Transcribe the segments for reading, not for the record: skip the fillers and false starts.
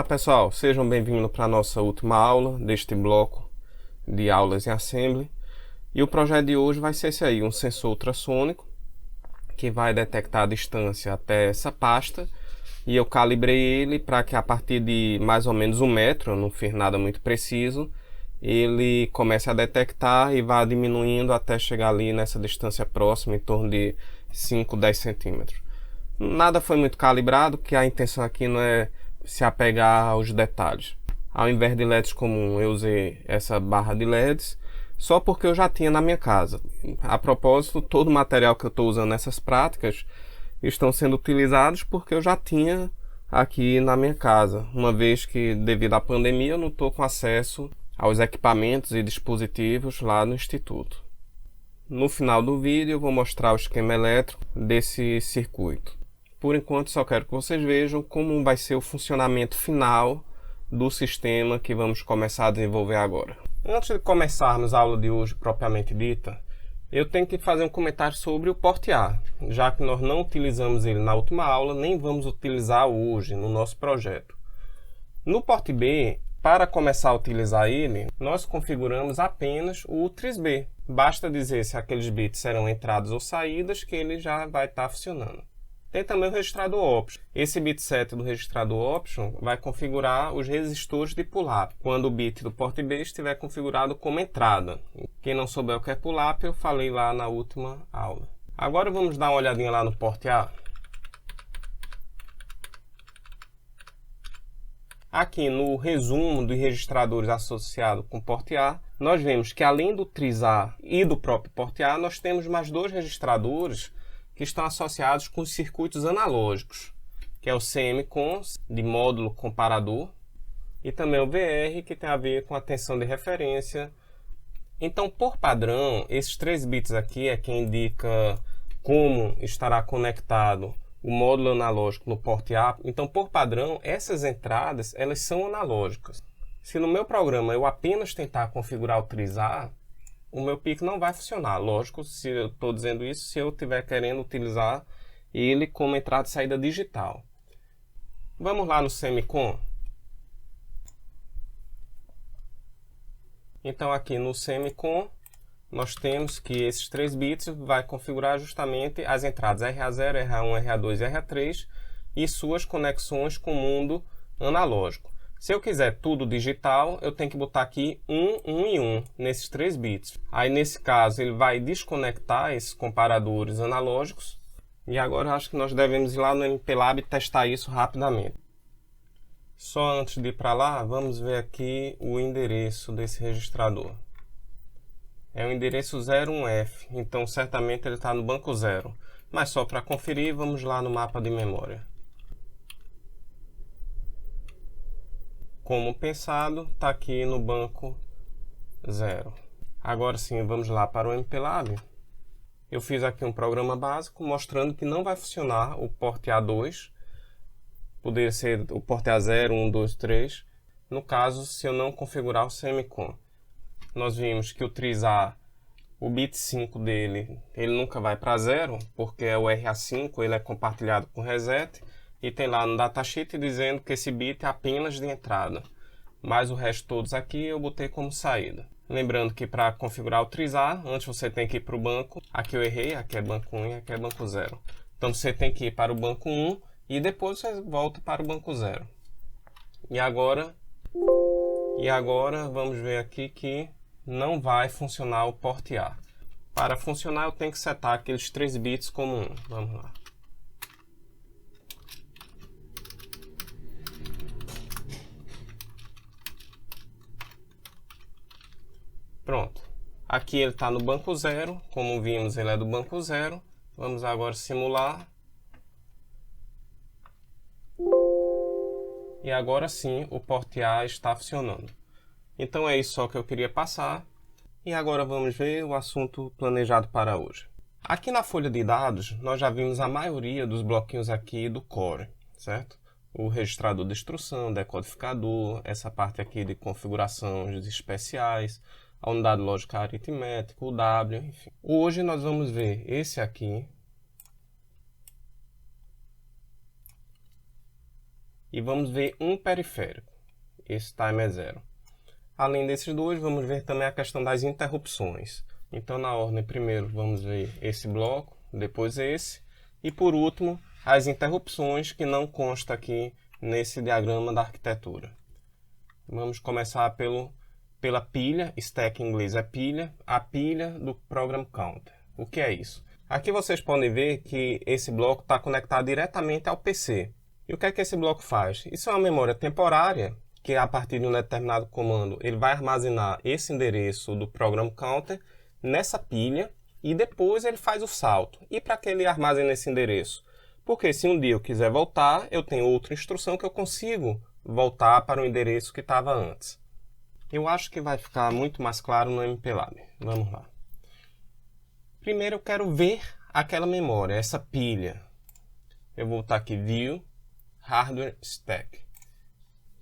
Olá pessoal, sejam bem-vindos para a nossa última aula deste bloco de aulas em Assembly. E o projeto de hoje vai ser esse aí, um sensor ultrassônico que vai detectar a distância até essa pasta. E eu calibrei ele para que a partir de mais ou menos 1 metro, eu não fiz nada muito preciso, ele comece a detectar e vá diminuindo até chegar ali nessa distância próxima, em torno de 5, 10 centímetros. Nada foi muito calibrado, que a intenção aqui não é se apegar aos detalhes. Ao invés de LEDs comum, eu usei essa barra de LEDs, só porque eu já tinha na minha casa. A propósito, todo o material que eu estou usando nessas práticas estão sendo utilizados porque eu já tinha aqui na minha casa, uma vez que devido à pandemia eu não estou com acesso aos equipamentos e dispositivos lá no instituto. No final do vídeo eu vou mostrar o esquema elétrico desse circuito. Por enquanto só quero que vocês vejam como vai ser o funcionamento final do sistema que vamos começar a desenvolver agora. Antes de começarmos a aula de hoje propriamente dita, eu tenho que fazer um comentário sobre o porte A, já que nós não utilizamos ele na última aula, nem vamos utilizar hoje no nosso projeto. No porte B, para começar a utilizar ele, nós configuramos apenas o UTRIS-B. Basta dizer se aqueles bits serão entradas ou saídas que ele já vai estar funcionando. Tem também o registrador Option. Esse bit set do registrador Option vai configurar os resistores de pull-up, quando o bit do porte B estiver configurado como entrada. Quem não souber o que é pull-up, eu falei lá na última aula. Agora vamos dar uma olhadinha lá no porte A. Aqui no resumo dos registradores associados com o porte A, nós vemos que além do UTRIS A e do próprio porte A, nós temos mais dois registradores que estão associados com os circuitos analógicos, que é o CM-CON, de módulo comparador, e também o VR, que tem a ver com a tensão de referência. Então, por padrão, esses 3 bits aqui é que indica como estará conectado o módulo analógico no porte A. Então, por padrão, essas entradas elas são analógicas. Se no meu programa eu apenas tentar configurar o UTRIS A, o meu PIC não vai funcionar. Lógico, se eu estou dizendo isso, se eu estiver querendo utilizar ele como entrada e saída digital. Vamos lá no CM-CON. Então aqui no CM-CON, nós temos que esses 3 bits vai configurar justamente as entradas RH0, RH1, RH2 e RH3 e suas conexões com o mundo analógico. Se eu quiser tudo digital, eu tenho que botar aqui 1, 1 e 1 nesses 3 bits. Aí nesse caso ele vai desconectar esses comparadores analógicos. E agora eu acho que nós devemos ir lá no MPLAB e testar isso rapidamente. Só antes de ir para lá, vamos ver aqui o endereço desse registrador. É o endereço 01F, então certamente ele está no banco 0. Mas só para conferir, vamos lá no mapa de memória. Como pensado, está aqui no banco 0. Agora sim, vamos lá para o MPLAB. Eu fiz aqui um programa básico mostrando que não vai funcionar o porte A2. Poderia ser o porte A0, 1, 2, 3. No caso, se eu não configurar o CM-CON. Nós vimos que o UTRIS A, o bit 5 dele, ele nunca vai para 0, porque é o RA5, ele é compartilhado com reset. E tem lá no datasheet dizendo que esse bit é apenas de entrada. Mas o resto todos aqui eu botei como saída. Lembrando que para configurar o UTRIS A, antes você tem que ir para o banco. Aqui eu errei, aqui é banco 1 e aqui é banco 0. Então você tem que ir para o banco 1 e depois você volta para o banco 0. E agora vamos ver aqui que não vai funcionar o porte A. Para funcionar eu tenho que setar aqueles 3 bits como 1. Vamos lá. Pronto, aqui ele está no banco 0, como vimos ele é do banco 0, vamos agora simular. E agora sim o porte A está funcionando. Então é isso só que eu queria passar, e agora vamos ver o assunto planejado para hoje. Aqui na folha de dados nós já vimos a maioria dos bloquinhos aqui do Core, certo? O registrador de instrução, decodificador, essa parte aqui de configurações especiais, a unidade lógica aritmética, o W, enfim. Hoje nós vamos ver esse aqui, e vamos ver um periférico. Esse time é 0. Além desses dois, vamos ver também a questão das interrupções. Então, na ordem, primeiro vamos ver esse bloco, depois esse, e por último, as interrupções que não consta aqui nesse diagrama da arquitetura. Vamos começar pela pilha, stack em inglês é pilha, a pilha do Program Counter. O que é isso? Aqui vocês podem ver que esse bloco está conectado diretamente ao PC. E o que é que esse bloco faz? Isso é uma memória temporária, que a partir de um determinado comando ele vai armazenar esse endereço do Program Counter nessa pilha e depois ele faz o salto. E para que ele armazene esse endereço? Porque se um dia eu quiser voltar, eu tenho outra instrução que eu consigo voltar para o endereço que estava antes. Eu acho que vai ficar muito mais claro no MPLAB. Vamos lá. Primeiro eu quero ver aquela memória, essa pilha. Eu vou botar aqui View, Hardware Stack.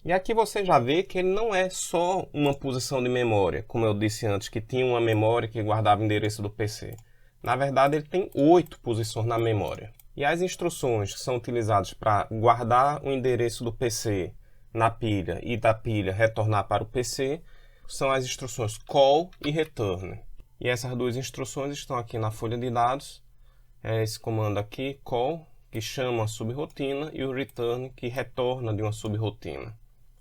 E aqui você já vê que ele não é só uma posição de memória, como eu disse antes, que tinha uma memória que guardava o endereço do PC. Na verdade, ele tem 8 posições na memória. E as instruções que são utilizadas para guardar o endereço do PC na pilha e da pilha retornar para o PC são as instruções call e return. E essas duas instruções estão aqui na folha de dados. É esse comando aqui, call, que chama a subrotina, e o return, que retorna de uma subrotina.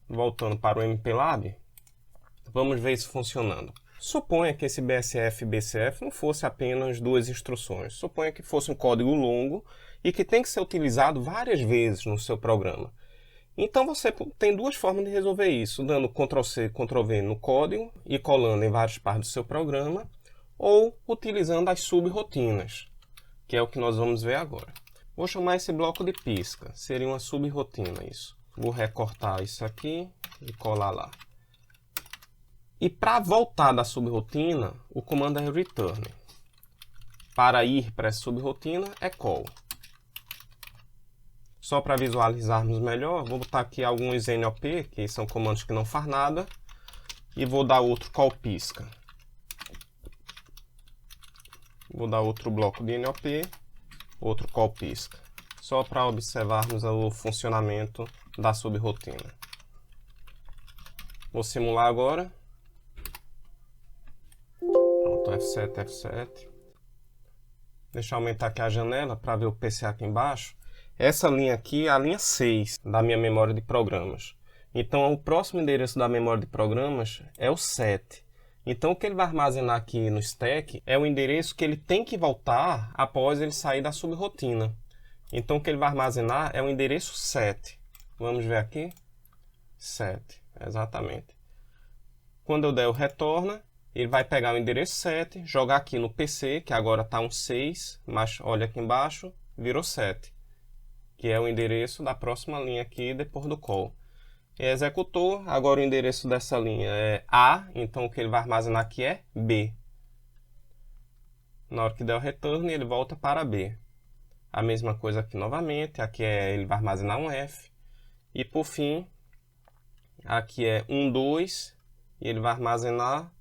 Voltando para o MPLAB, vamos ver isso funcionando. Suponha que esse BSF e BCF não fosse apenas duas instruções. Suponha que fosse um código longo e que tem que ser utilizado várias vezes no seu programa. Então você tem duas formas de resolver isso, dando Ctrl+C, Ctrl+V no código e colando em várias partes do seu programa, ou utilizando as subrotinas, que é o que nós vamos ver agora. Vou chamar esse bloco de pisca, seria uma subrotina isso. Vou recortar isso aqui e colar lá. E para voltar da subrotina, o comando é return. Para ir para essa subrotina é call. Só para visualizarmos melhor, vou botar aqui alguns NOP, que são comandos que não faz nada, e vou dar outro call pisca. Vou dar outro bloco de NOP, outro call pisca. Só para observarmos o funcionamento da subrotina. Vou simular agora. Pronto, F7, F7. Deixa eu aumentar aqui a janela para ver o PC aqui embaixo. Essa linha aqui é a linha 6 da minha memória de programas. Então, o próximo endereço da memória de programas é o 7. Então, o que ele vai armazenar aqui no stack é o endereço que ele tem que voltar após ele sair da subrotina. Então, o que ele vai armazenar é o endereço 7. Vamos ver aqui. 7, exatamente. Quando eu der o retorna, ele vai pegar o endereço 7, jogar aqui no PC, que agora está um 6, mas olha aqui embaixo, virou 7, que é o endereço da próxima linha aqui depois do call. E executou, agora o endereço dessa linha é A, então o que ele vai armazenar aqui é B. Na hora que der o return, ele volta para B. A mesma coisa aqui novamente, aqui ele vai armazenar um F. E por fim, aqui é um 2 e ele vai armazenar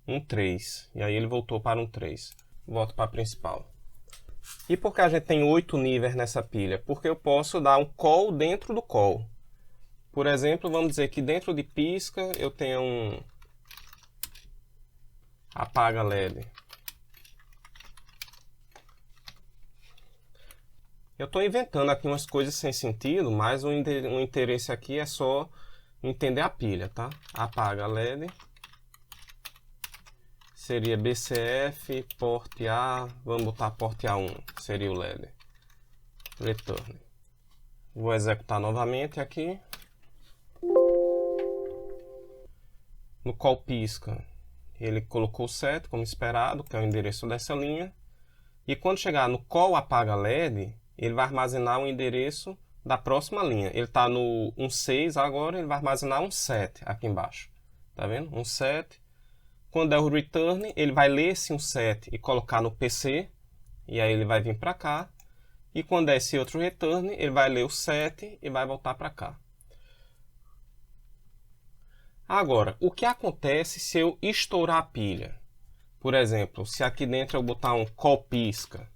um 3. E aí ele voltou para um 3. Volto para a principal. E por que a gente tem 8 níveis nessa pilha? Porque eu posso dar um call dentro do call. Por exemplo, vamos dizer que dentro de pisca eu tenho um apaga LED. Eu estou inventando aqui umas coisas sem sentido, mas o interesse aqui é só entender a pilha, tá? Apaga LED. Seria BCF, port A, vamos botar port A1, seria o LED. Return. Vou executar novamente aqui. No call pisca, ele colocou 7 como esperado, que é o endereço dessa linha. E quando chegar no call apaga LED, ele vai armazenar o endereço da próxima linha. Ele está no 1.6 agora, ele vai armazenar um 7 aqui embaixo. Tá vendo? Um 7. Quando der o return, ele vai ler esse 1.7 e colocar no PC. E aí ele vai vir para cá. E quando der esse outro return, ele vai ler o 7 e vai voltar para cá. Agora, o que acontece se eu estourar a pilha? Por exemplo, se aqui dentro eu botar um call pisca,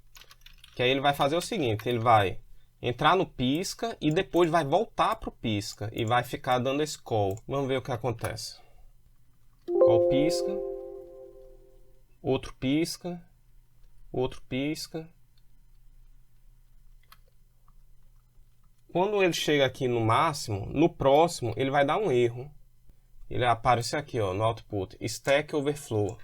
que aí ele vai fazer o seguinte, ele vai entrar no pisca e depois vai voltar para o pisca e vai ficar dando esse call. Vamos ver o que acontece. Call pisca, outro pisca, outro pisca. Quando ele chega aqui no máximo, no próximo ele vai dar um erro. Ele aparece aqui, ó, no output, stack overflow.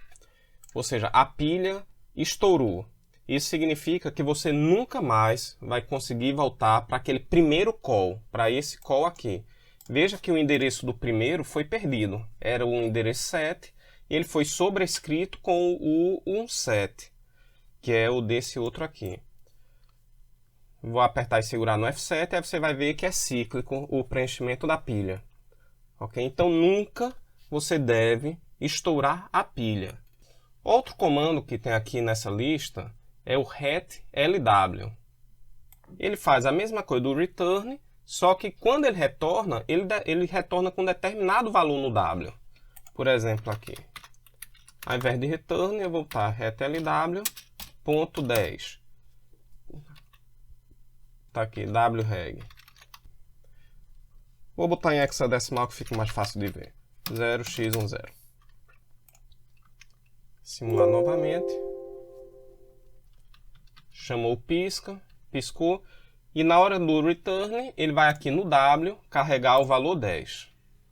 Ou seja, a pilha estourou. Isso significa que você nunca mais vai conseguir voltar para aquele primeiro call, para esse call aqui. Veja que o endereço do primeiro foi perdido. Era o endereço 7 e ele foi sobrescrito com o 17, que é o desse outro aqui. Vou apertar e segurar no F7, aí você vai ver que é cíclico o preenchimento da pilha. Ok? Então nunca você deve estourar a pilha. Outro comando que tem aqui nessa lista é o retlw. Ele faz a mesma coisa do return, só que quando ele retorna retorna com determinado valor no W. Por exemplo, aqui, ao invés de return, eu vou botar retlw.10. Tá aqui, wreg. Vou botar em hexadecimal que fica mais fácil de ver. 0x10. Simular novamente. Chamou o pisca, piscou. E na hora do return, ele vai aqui no W carregar o valor 10.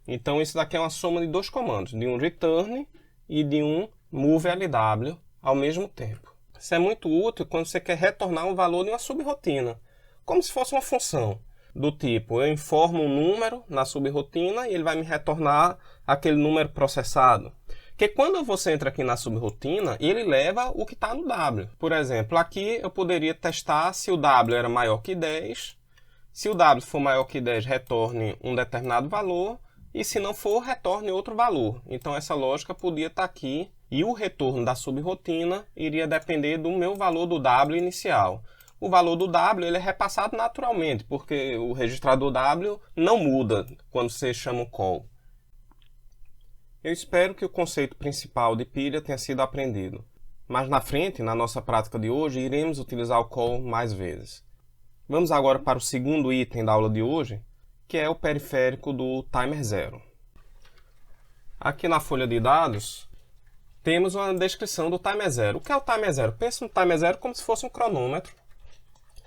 Então isso daqui é uma soma de dois comandos, de um return e de um movelw ao mesmo tempo. Isso é muito útil quando você quer retornar um valor de uma subrotina, como se fosse uma função. Do tipo, eu informo um número na subrotina e ele vai me retornar aquele número processado. Porque quando você entra aqui na subrotina, ele leva o que está no W. Por exemplo, aqui eu poderia testar se o W era maior que 10. Se o W for maior que 10, retorne um determinado valor. E se não for, retorne outro valor. Então essa lógica podia estar aqui. E o retorno da subrotina iria depender do meu valor do W inicial. O valor do W ele é repassado naturalmente, porque o registrador W não muda quando você chama o call. Eu espero que o conceito principal de pilha tenha sido aprendido. Mas na frente, na nossa prática de hoje, iremos utilizar o call mais vezes. Vamos agora para o segundo item da aula de hoje, que é o periférico do timer zero. Aqui na folha de dados, temos uma descrição do timer zero. O que é o timer zero? Pense no timer zero como se fosse um cronômetro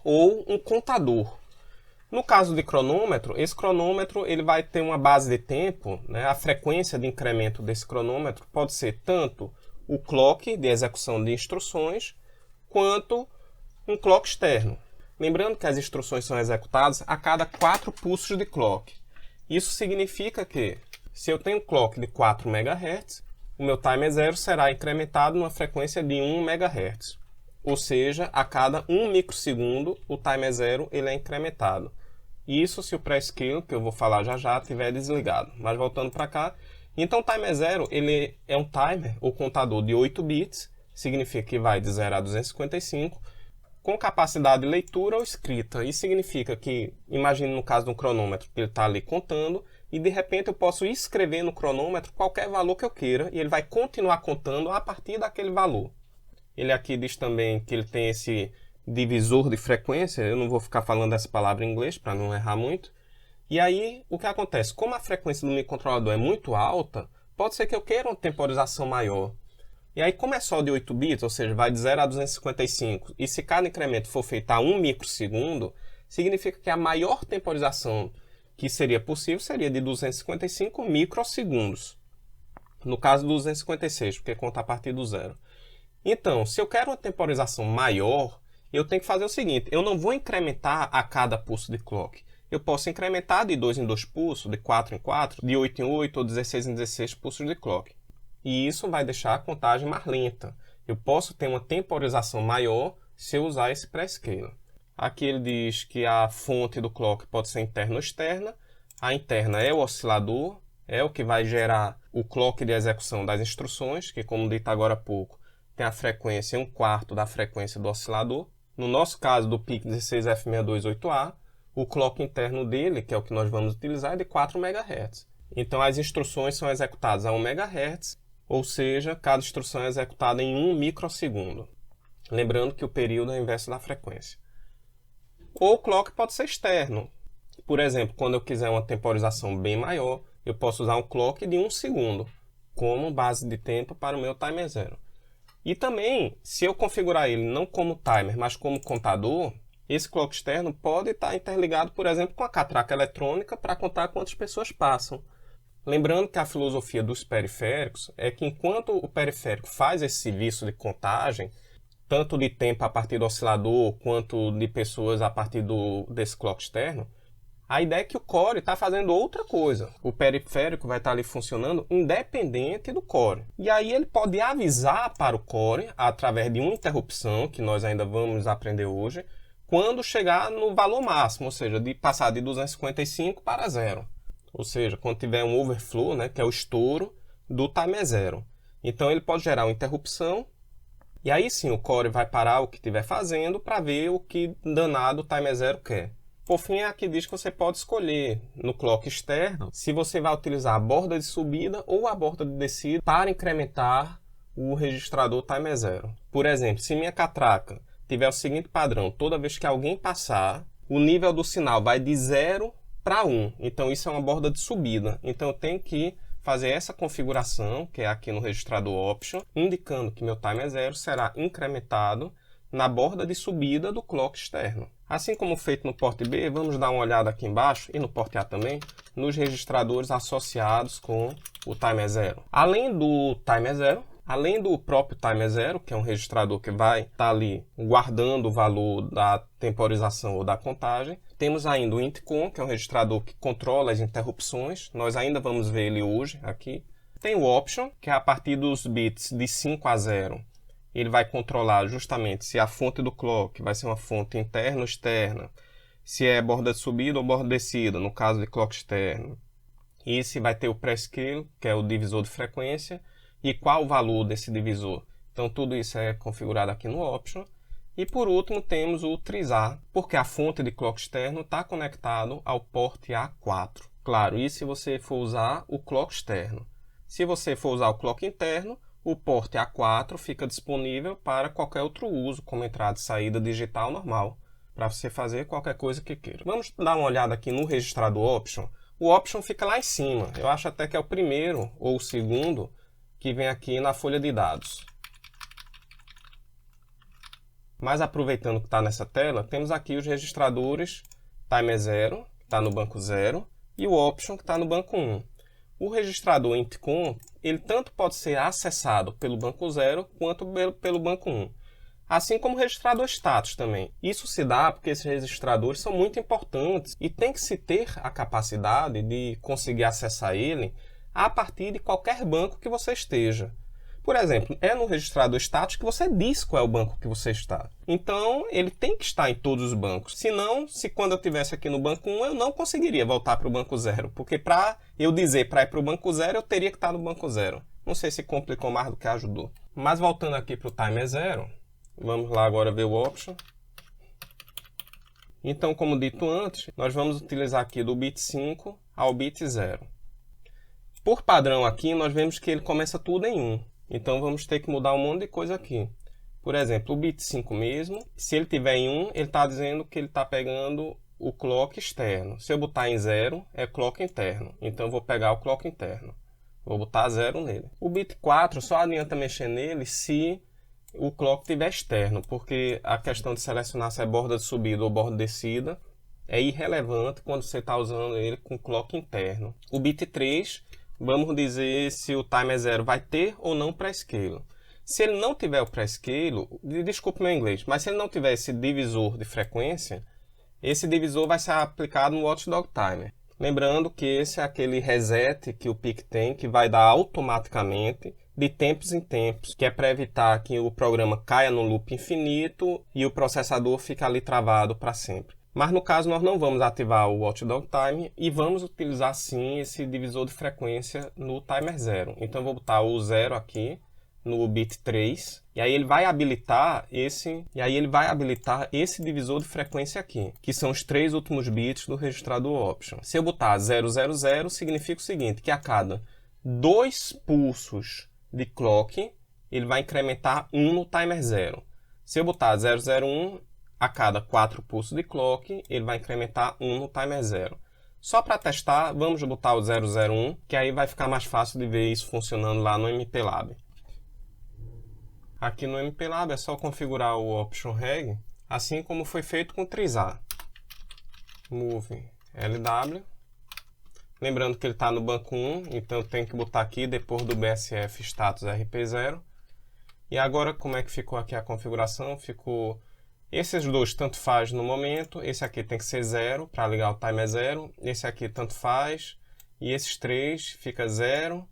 ou um contador. No caso de cronômetro, esse cronômetro ele vai ter uma base de tempo, né? A frequência de incremento desse cronômetro pode ser tanto o clock de execução de instruções, quanto um clock externo. Lembrando que as instruções são executadas a cada 4 pulsos de clock. Isso significa que, se eu tenho um clock de 4 MHz, o meu timer zero será incrementado numa frequência de 1 MHz. Ou seja, a cada 1 microsegundo, o timer zero ele é incrementado. Isso se o pré-scale, que eu vou falar já já, estiver desligado. Mas voltando para cá, então o timer zero ele é um timer ou contador de 8 bits, significa que vai de 0 a 255, com capacidade de leitura ou escrita. Isso significa que, imagine no caso de um cronômetro, que ele está ali contando, e de repente eu posso escrever no cronômetro qualquer valor que eu queira, e ele vai continuar contando a partir daquele valor. Ele aqui diz também que ele tem esse divisor de frequência, eu não vou ficar falando essa palavra em inglês para não errar muito. E aí, o que acontece? Como a frequência do microcontrolador é muito alta, pode ser que eu queira uma temporização maior. E aí, como é só de 8 bits, ou seja, vai de 0 a 255, e se cada incremento for feito a 1 microsegundo, significa que a maior temporização que seria possível seria de 255 microsegundos. No caso do 256, porque conta a partir do zero. Então, se eu quero uma temporização maior, eu tenho que fazer o seguinte, eu não vou incrementar a cada pulso de clock. Eu posso incrementar de 2 em 2 pulsos, de 4 em 4, de 8 em 8 ou 16 em 16 pulsos de clock. E isso vai deixar a contagem mais lenta. Eu posso ter uma temporização maior se eu usar esse pré-scale. Aqui ele diz que a fonte do clock pode ser interna ou externa. A interna é o oscilador, é o que vai gerar o clock de execução das instruções, que como dito agora há pouco, tem a frequência 1/4 da frequência do oscilador. No nosso caso do PIC16F628A, o clock interno dele, que é o que nós vamos utilizar, é de 4 MHz. Então as instruções são executadas a 1 MHz, ou seja, cada instrução é executada em 1 microsegundo. Lembrando que o período é o inverso da frequência. Ou o clock pode ser externo. Por exemplo, quando eu quiser uma temporização bem maior, eu posso usar um clock de 1 segundo como base de tempo para o meu timer zero. E também, se eu configurar ele não como timer, mas como contador, esse clock externo pode estar interligado, por exemplo, com a catraca eletrônica para contar quantas pessoas passam. Lembrando que a filosofia dos periféricos é que enquanto o periférico faz esse serviço de contagem, tanto de tempo a partir do oscilador, quanto de pessoas a partir desse clock externo, a ideia é que o core está fazendo outra coisa. O periférico vai estar ali funcionando independente do core. E aí ele pode avisar para o core, através de uma interrupção, que nós ainda vamos aprender hoje, quando chegar no valor máximo, ou seja, de passar de 255 para 0. Ou seja, quando tiver um overflow, né, que é o estouro do timer zero. Então ele pode gerar uma interrupção, e aí sim o core vai parar o que estiver fazendo para ver o que danado o timer zero quer. Por fim, aqui diz que você pode escolher no clock externo se você vai utilizar a borda de subida ou a borda de descida para incrementar o registrador timer zero. Por exemplo, se minha catraca tiver o seguinte padrão, toda vez que alguém passar, o nível do sinal vai de 0 para 1. Então isso é uma borda de subida. Então eu tenho que fazer essa configuração, que é aqui no registrador option, indicando que meu timer zero será incrementado na borda de subida do clock externo. Assim como feito no porte B, vamos dar uma olhada aqui embaixo, e no porte A também, nos registradores associados com o timer zero. Além do timer zero, além do próprio timer zero, que é um registrador que vai estar ali guardando o valor da temporização ou da contagem, temos ainda o intercom, que é um registrador que controla as interrupções. Nós ainda vamos ver ele hoje aqui. Tem o option, que é a partir dos bits de 5 a 0. Ele vai controlar justamente se a fonte do clock vai ser uma fonte interna ou externa, se é borda de subida ou borda de descida, no caso de clock externo. E se vai ter o prescale, que é o divisor de frequência, e qual o valor desse divisor. Então tudo isso é configurado aqui no option. E por último temos o trisar, porque a fonte de clock externo está conectado ao porte A4. Claro, isso se você for usar o clock externo. Se você for usar o clock interno, o porte A4 fica disponível para qualquer outro uso, como entrada e saída digital normal, para você fazer qualquer coisa que queira. Vamos dar uma olhada aqui no registrador option. O option fica lá em cima. Eu acho até que é o primeiro ou o segundo que vem aqui na folha de dados. Mas aproveitando que está nessa tela, temos aqui os registradores timer zero, que está no banco 0, e o option, que está no banco 1. O registrador intercom, ele tanto pode ser acessado pelo banco 0 quanto pelo banco 1. Assim como o registrador status também. Isso se dá porque esses registradores são muito importantes e tem que se ter a capacidade de conseguir acessar ele a partir de qualquer banco que você esteja. Por exemplo, é no registrador status que você diz qual é o banco que você está. Então, ele tem que estar em todos os bancos. Senão, se quando eu estivesse aqui no banco 1, eu não conseguiria voltar para o banco 0. Porque para eu dizer para ir para o banco 0, eu teria que estar no banco 0. Não sei se complicou mais do que ajudou. Mas voltando aqui para o timer 0, vamos lá agora ver o option. Então, como dito antes, nós vamos utilizar aqui do bit 5 ao bit 0. Por padrão aqui, nós vemos que ele começa tudo em 1. Então vamos ter que mudar um monte de coisa aqui. Por exemplo, o bit 5 mesmo, se ele tiver em 1, ele está dizendo que ele está pegando o clock externo. Se eu botar em 0, é clock interno. Então eu vou pegar o clock interno. Vou botar 0 nele. O bit 4 só adianta mexer nele se o clock estiver externo, porque a questão de selecionar se é borda de subida ou borda de descida é irrelevante quando você está usando ele com clock interno. O bit 3, vamos dizer se o timer 0 vai ter ou não prescale. Se ele não tiver o prescale, desculpe meu inglês, mas se ele não tiver esse divisor de frequência, esse divisor vai ser aplicado no watchdog timer. Lembrando que esse é aquele reset que o PIC tem, que vai dar automaticamente de tempos em tempos, que é para evitar que o programa caia no loop infinito e o processador fique ali travado para sempre. Mas no caso nós não vamos ativar o watchdog time e vamos utilizar sim esse divisor de frequência no timer 0. Então eu vou botar o 0 aqui no bit 3 e aí ele vai habilitar esse esse divisor de frequência aqui, que são os 3 últimos bits do registrador option. Se eu botar 000, significa o seguinte, que a cada 2 pulsos de clock, ele vai incrementar 1 no timer 0. Se eu botar 001, a cada 4 pulsos de clock, ele vai incrementar 1 no timer 0. Só para testar, vamos botar o 001, que aí vai ficar mais fácil de ver isso funcionando lá no MPLAB. Aqui no MPLAB é só configurar o Option Reg, assim como foi feito com o Trizar. Move LW. Lembrando que ele está no banco 1, então eu tenho que botar aqui depois do BSF status RP0. E agora como é que ficou aqui a configuração? Ficou esses dois tanto faz no momento, esse aqui tem que ser 0 para ligar o timer 0, esse aqui tanto faz, e esses três fica 0,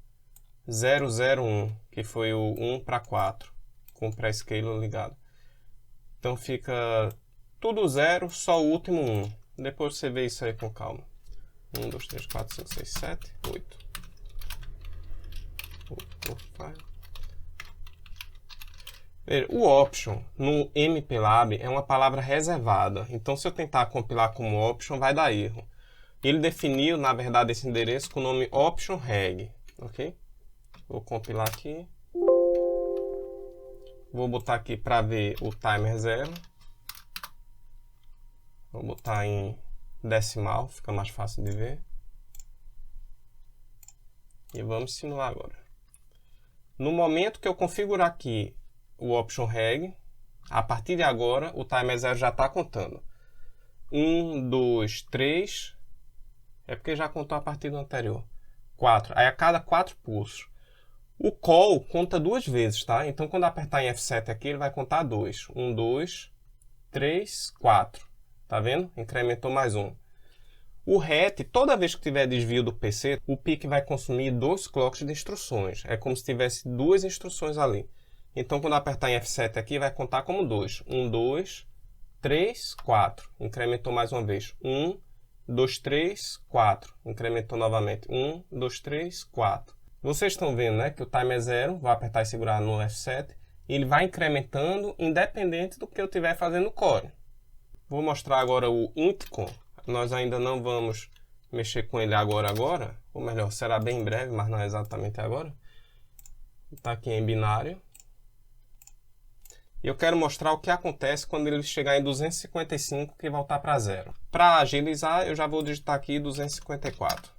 0, 0, 1, que foi o 1 para 4, com o pré-scaler ligado. Então fica tudo 0, só o último 1. Depois você vê isso aí com calma. 1, 2, 3, 4, 5, 6, 7, 8. O option no MPLAB é uma palavra reservada, então se eu tentar compilar como option vai dar erro. Ele definiu, na verdade, esse endereço com o nome option reg, ok? Vou compilar aqui. Vou botar aqui para ver o timer 0. Vou botar em decimal, fica mais fácil de ver. E vamos simular agora. No momento que eu configurar aqui o option reg, a partir de agora o timer 0 já está contando. 1, 2, 3, é porque já contou a partir do anterior. 4, aí a cada 4 pulsos. O call conta 2 vezes, tá? Então quando apertar em F7 aqui, ele vai contar 2. 1, 2, 3, 4. Tá vendo? Incrementou mais 1. O RET, toda vez que tiver desvio do PC, o PIC vai consumir 2 clocks de instruções. É como se tivesse 2 instruções ali. Então, quando apertar em F7 aqui, vai contar como 2. 1, 2, 3, 4. Incrementou mais uma vez. 1, 2, 3, 4. Incrementou novamente. 1, 2, 3, 4. Vocês estão vendo, né, que o timer 0, vou apertar e segurar no F7, e ele vai incrementando independente do que eu estiver fazendo no core. Vou mostrar agora o intcon. Nós ainda não vamos mexer com ele agora, ou melhor, será bem breve, mas não é exatamente agora. Está aqui em binário. E eu quero mostrar o que acontece quando ele chegar em 255 e voltar para 0. Para agilizar, eu já vou digitar aqui 254.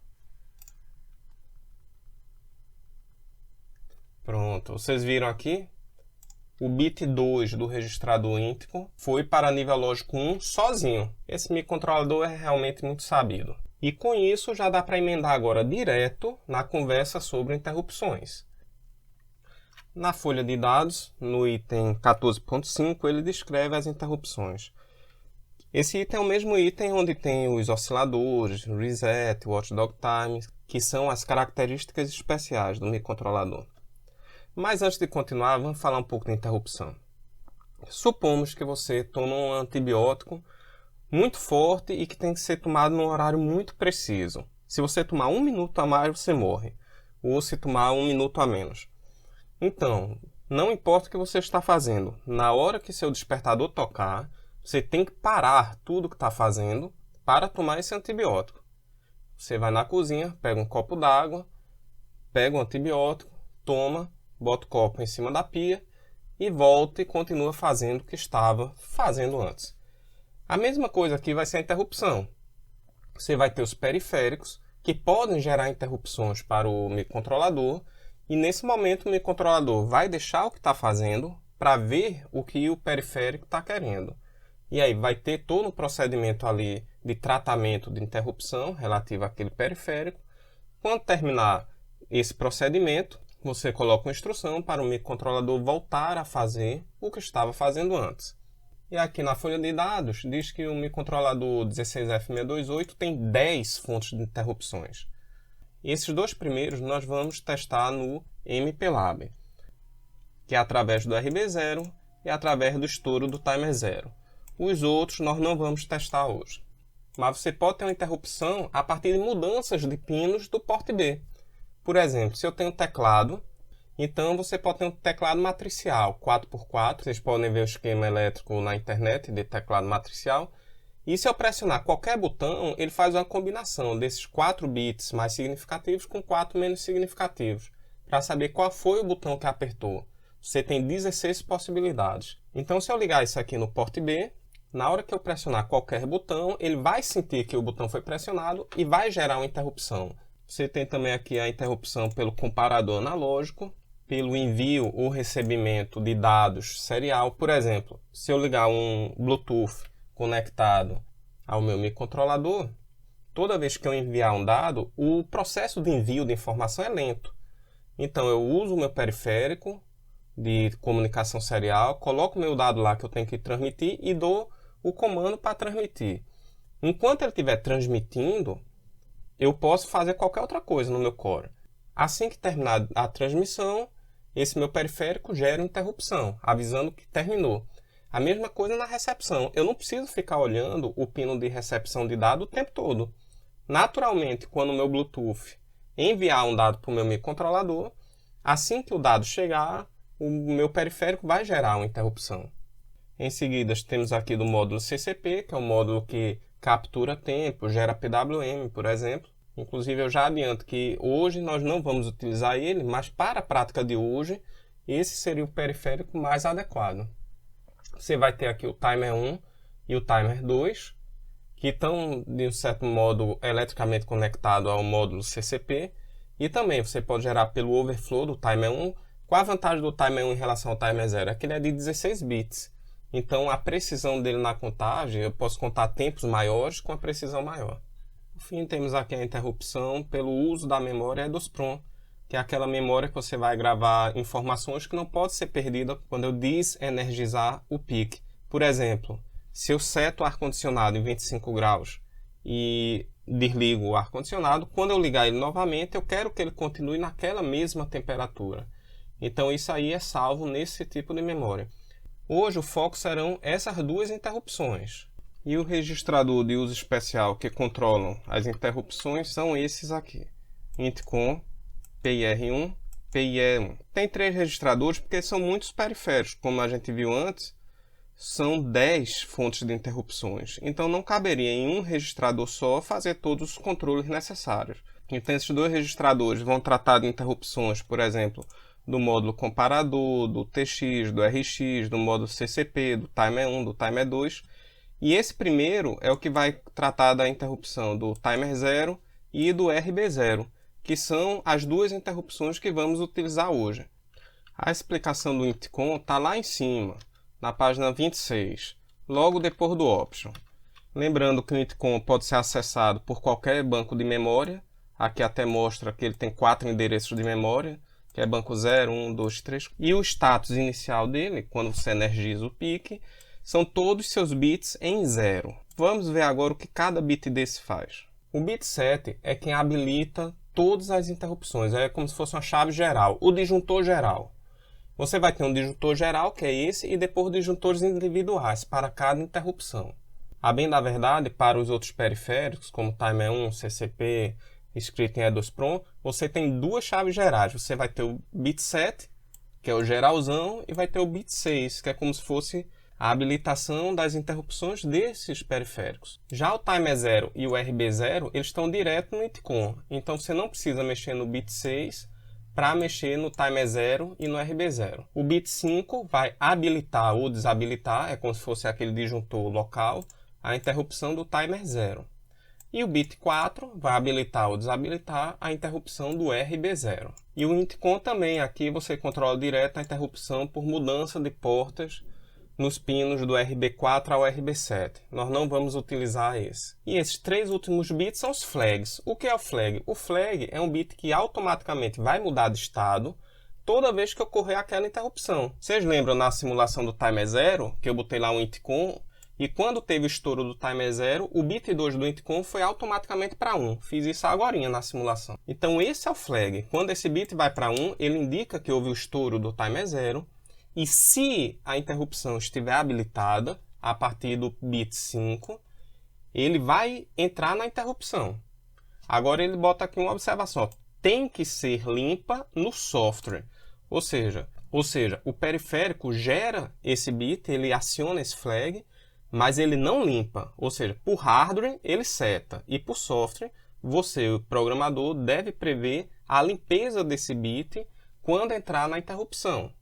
Pronto, vocês viram aqui? O bit 2 do registrador intcon foi para nível lógico 1 sozinho. Esse microcontrolador é realmente muito sabido. E com isso já dá para emendar agora direto na conversa sobre interrupções. Na folha de dados, no item 14.5, ele descreve as interrupções. Esse item é o mesmo item onde tem os osciladores, reset, watchdog time, que são as características especiais do microcontrolador. Mas antes de continuar, vamos falar um pouco de interrupção. Supomos que você toma um antibiótico muito forte e que tem que ser tomado num horário muito preciso. Se você tomar 1 minuto a mais, você morre. Ou se tomar 1 minuto a menos. Então, não importa o que você está fazendo. Na hora que seu despertador tocar, você tem que parar tudo que está fazendo para tomar esse antibiótico. Você vai na cozinha, pega um copo d'água, pega o antibiótico, toma, bota o copo em cima da pia e volta e continua fazendo o que estava fazendo antes. A mesma coisa aqui vai ser a interrupção. Você vai ter os periféricos que podem gerar interrupções para o microcontrolador e nesse momento o microcontrolador vai deixar o que está fazendo para ver o que o periférico está querendo. E aí vai ter todo um procedimento ali de tratamento de interrupção relativo àquele periférico. Quando terminar esse procedimento, você coloca uma instrução para o microcontrolador voltar a fazer o que estava fazendo antes. E aqui na folha de dados diz que o microcontrolador 16F628 tem 10 fontes de interrupções. E esses dois primeiros nós vamos testar no MPLAB, que é através do RB0 e através do estouro do timer 0. Os outros nós não vamos testar hoje. Mas você pode ter uma interrupção a partir de mudanças de pinos do porte B. Por exemplo, se eu tenho um teclado, então você pode ter um teclado matricial 4x4. Vocês podem ver o esquema elétrico na internet de teclado matricial. E se eu pressionar qualquer botão, ele faz uma combinação desses 4 bits mais significativos com 4 menos significativos, para saber qual foi o botão que apertou. Você tem 16 possibilidades. Então, se eu ligar isso aqui no porte B, Na hora que eu pressionar qualquer botão, ele vai sentir que o botão foi pressionado e vai gerar uma interrupção. Você tem também aqui a interrupção pelo comparador analógico, pelo envio ou recebimento de dados serial. Por exemplo, se eu ligar um Bluetooth conectado ao meu microcontrolador, toda vez que eu enviar um dado, o processo de envio de informação é lento. Então eu uso o meu periférico de comunicação serial, coloco o meu dado lá que eu tenho que transmitir e dou o comando para transmitir. Enquanto ele estiver transmitindo, eu posso fazer qualquer outra coisa no meu core. Assim que terminar a transmissão, esse meu periférico gera uma interrupção, avisando que terminou. A mesma coisa na recepção. Eu não preciso ficar olhando o pino de recepção de dado o tempo todo. Naturalmente, quando o meu Bluetooth enviar um dado para o meu microcontrolador, assim que o dado chegar, o meu periférico vai gerar uma interrupção. Em seguida, temos aqui do módulo CCP, que é um módulo que captura tempo, gera PWM, por exemplo. Inclusive, eu já adianto que hoje nós não vamos utilizar ele, mas para a prática de hoje, esse seria o periférico mais adequado. Você vai ter aqui o timer 1 e o timer 2, que estão, de um certo modo, eletricamente conectados ao módulo CCP. E também você pode gerar pelo overflow do timer 1. Qual a vantagem do timer 1 em relação ao timer 0? É que ele é de 16 bits. Então, a precisão dele na contagem, eu posso contar tempos maiores com a precisão maior. Por fim, temos aqui a interrupção pelo uso da memória EDOSPROM, que é aquela memória que você vai gravar informações que não pode ser perdida quando eu desenergizar o PIC. Por exemplo, se eu seto o ar-condicionado em 25 graus e desligo o ar-condicionado, quando eu ligar ele novamente, eu quero que ele continue naquela mesma temperatura. Então, isso aí é salvo nesse tipo de memória. Hoje o foco serão essas duas interrupções. E o registrador de uso especial que controlam as interrupções são esses aqui. Intcom, PIR1, PIE1. Tem 3 registradores porque são muitos periféricos. Como a gente viu antes, são 10 fontes de interrupções. Então não caberia em um registrador só fazer todos os controles necessários. Então esses 2 registradores vão tratar de interrupções, por exemplo, do módulo comparador, do TX, do RX, do módulo CCP, do timer 1, do timer 2. E esse primeiro é o que vai tratar da interrupção do timer 0 e do RB0, que são as 2 interrupções que vamos utilizar hoje. A explicação do Intcom está lá em cima, na página 26, logo depois do Option. Lembrando que o Intcom pode ser acessado por qualquer banco de memória. Aqui até mostra que ele tem 4 endereços de memória, que é banco 0, 1, 2, 3. E o status inicial dele, quando você energiza o PIC, são todos seus bits em 0. Vamos ver agora o que cada bit desse faz. O bit 7 é quem habilita todas as interrupções, é como se fosse uma chave geral, o disjuntor geral. Você vai ter um disjuntor geral, que é esse, e depois disjuntores individuais para cada interrupção. A bem da verdade, para os outros periféricos, como timer 1, CCP, escrito em EDOSPROM, você tem 2 chaves gerais. Você vai ter o bit 7, que é o geralzão, e vai ter o bit 6, que é como se fosse a habilitação das interrupções desses periféricos. Já o timer 0 e o RB0, eles estão direto no Intcom. Então você não precisa mexer no bit 6 para mexer no timer 0 e no RB0. O bit 5 vai habilitar ou desabilitar, é como se fosse aquele disjuntor local, a interrupção do timer 0. E o bit 4 vai habilitar ou desabilitar a interrupção do RB0. E o Intcom também, aqui você controla direto a interrupção por mudança de portas nos pinos do RB4 ao RB7. Nós não vamos utilizar esse. E esses 3 últimos bits são os flags. O que é o flag? O flag é um bit que automaticamente vai mudar de estado toda vez que ocorrer aquela interrupção. Vocês lembram na simulação do timer 0, que eu botei lá um Intcom, e quando teve o estouro do timer 0, o bit 2 do Intcom foi automaticamente para 1. Fiz isso agora na simulação. Então esse é o flag. Quando esse bit vai para 1, ele indica que houve o estouro do timer 0. E se a interrupção estiver habilitada, a partir do bit 5, ele vai entrar na interrupção. Agora ele bota aqui uma observação. Tem que ser limpa no software. Ou seja, o periférico gera esse bit, ele aciona esse flag, mas ele não limpa. Ou seja, por hardware ele seta. E por software, você, o programador, deve prever a limpeza desse bit quando entrar na interrupção.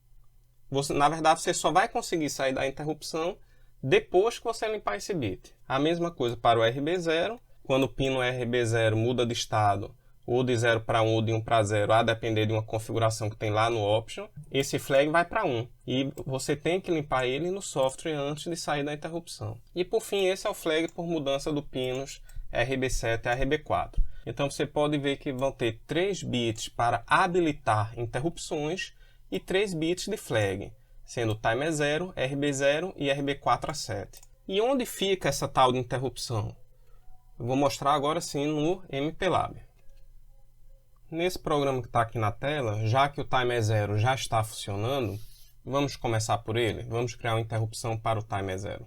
Na verdade, você só vai conseguir sair da interrupção depois que você limpar esse bit. A mesma coisa para o RB0, quando o pino RB0 muda de estado, ou de 0 para 1 ou de 1 para 0, a depender de uma configuração que tem lá no Option, esse flag vai para 1. E você tem que limpar ele no software antes de sair da interrupção. E por fim, esse é o flag por mudança do pinos RB7 a RB4. Então você pode ver que vão ter 3 bits para habilitar interrupções e 3 bits de flag, sendo timer 0, RB0 e RB4 a 7. E onde fica essa tal de interrupção? Eu vou mostrar agora sim no MPLAB. Nesse programa que está aqui na tela, já que o timer 0 já está funcionando, vamos começar por ele. Vamos criar uma interrupção para o timer 0.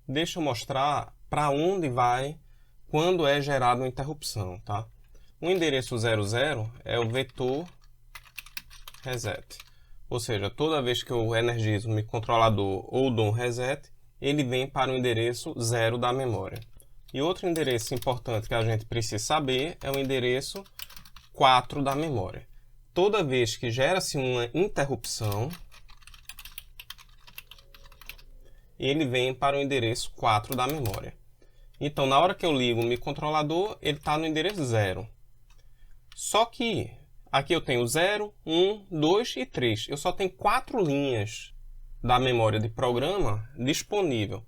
Deixa eu mostrar para onde vai quando é gerada uma interrupção, tá? O endereço 00 é o vetor reset. Ou seja, toda vez que eu energizo o microcontrolador ou dou um reset, ele vem para o endereço 0 da memória. E outro endereço importante que a gente precisa saber é o endereço 4 da memória. Toda vez que gera-se uma interrupção, ele vem para o endereço 4 da memória. Então, na hora que eu ligo o microcontrolador, ele está no endereço 0. Só que aqui eu tenho 0, 1, 2 e 3. Eu só tenho 4 linhas da memória de programa disponível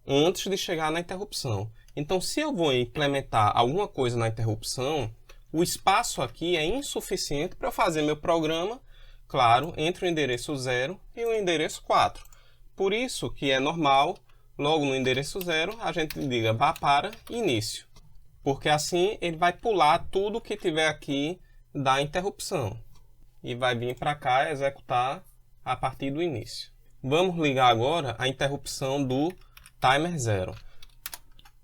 antes de chegar na interrupção. Então, se eu vou implementar alguma coisa na interrupção, o espaço aqui é insuficiente para eu fazer meu programa, claro, entre o endereço 0 e o endereço 4. Por isso que é normal, logo no endereço 0, a gente diga vá para início. Porque assim ele vai pular tudo que tiver aqui da interrupção. E vai vir para cá executar a partir do início. Vamos ligar agora a interrupção do timer 0.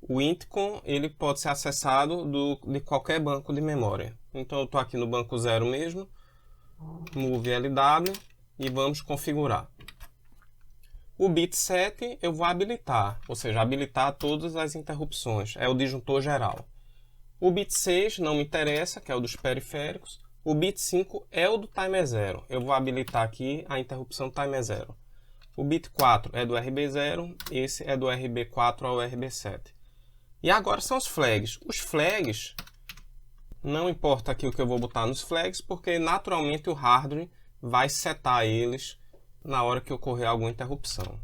O Intcon ele pode ser acessado de qualquer banco de memória. Então eu estou aqui no banco 0 mesmo, move LW e vamos configurar. O bit 7 eu vou habilitar, ou seja, habilitar todas as interrupções, é o disjuntor geral. O bit 6 não me interessa, que é o dos periféricos. O bit 5 é o do timer 0, eu vou habilitar aqui a interrupção timer 0. O bit 4 é do RB0, esse é do RB4 ao RB7. E agora são os flags. Os flags, não importa aqui o que eu vou botar nos flags, porque naturalmente o hardware vai setar eles na hora que ocorrer alguma interrupção.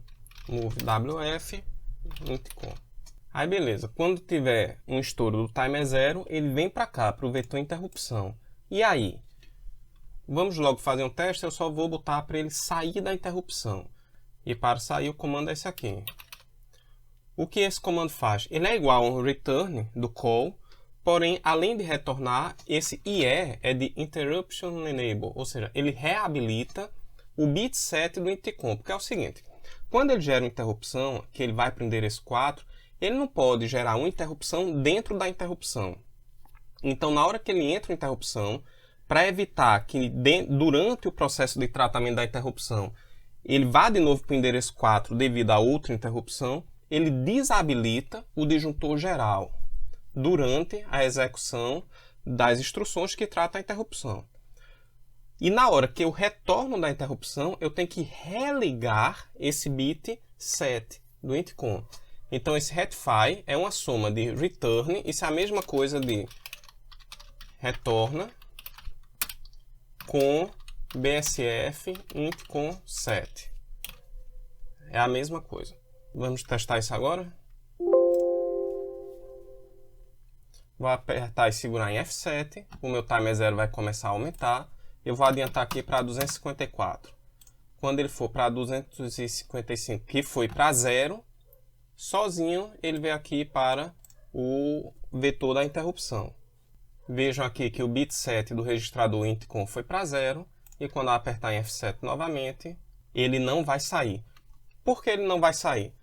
Move WF, Intcon. Aí beleza, quando tiver um estouro do timer 0, ele vem para cá, para o vetor interrupção. E aí? Vamos logo fazer um teste, eu só vou botar para ele sair da interrupção. E para sair o comando é esse aqui. O que esse comando faz? Ele é igual a um return do call, porém, além de retornar, esse IE é de Interruption Enable, ou seja, ele reabilita o bit 7 do Intcon, porque é o seguinte, quando ele gera uma interrupção, que ele vai para o endereço 4, ele não pode gerar uma interrupção dentro da interrupção. Então, na hora que ele entra em interrupção, para evitar que durante o processo de tratamento da interrupção, ele vá de novo para o endereço 4 devido a outra interrupção, ele desabilita o disjuntor geral durante a execução das instruções que tratam a interrupção. E na hora que eu retorno da interrupção, eu tenho que religar esse bit 7 do Intcon. Então esse retify é uma soma de return, isso é a mesma coisa de retorna com BSF Intcon 7. É a mesma coisa. Vamos testar isso agora. Vou apertar e segurar em F7. O meu timer 0 vai começar a aumentar. Eu vou adiantar aqui para 254. Quando ele for para 255, que foi para 0, sozinho ele vem aqui para o vetor da interrupção. Vejam aqui que o bit 7 do registrador Intcon foi para 0. E quando eu apertar em F7 novamente, ele não vai sair. Por que ele não vai sair?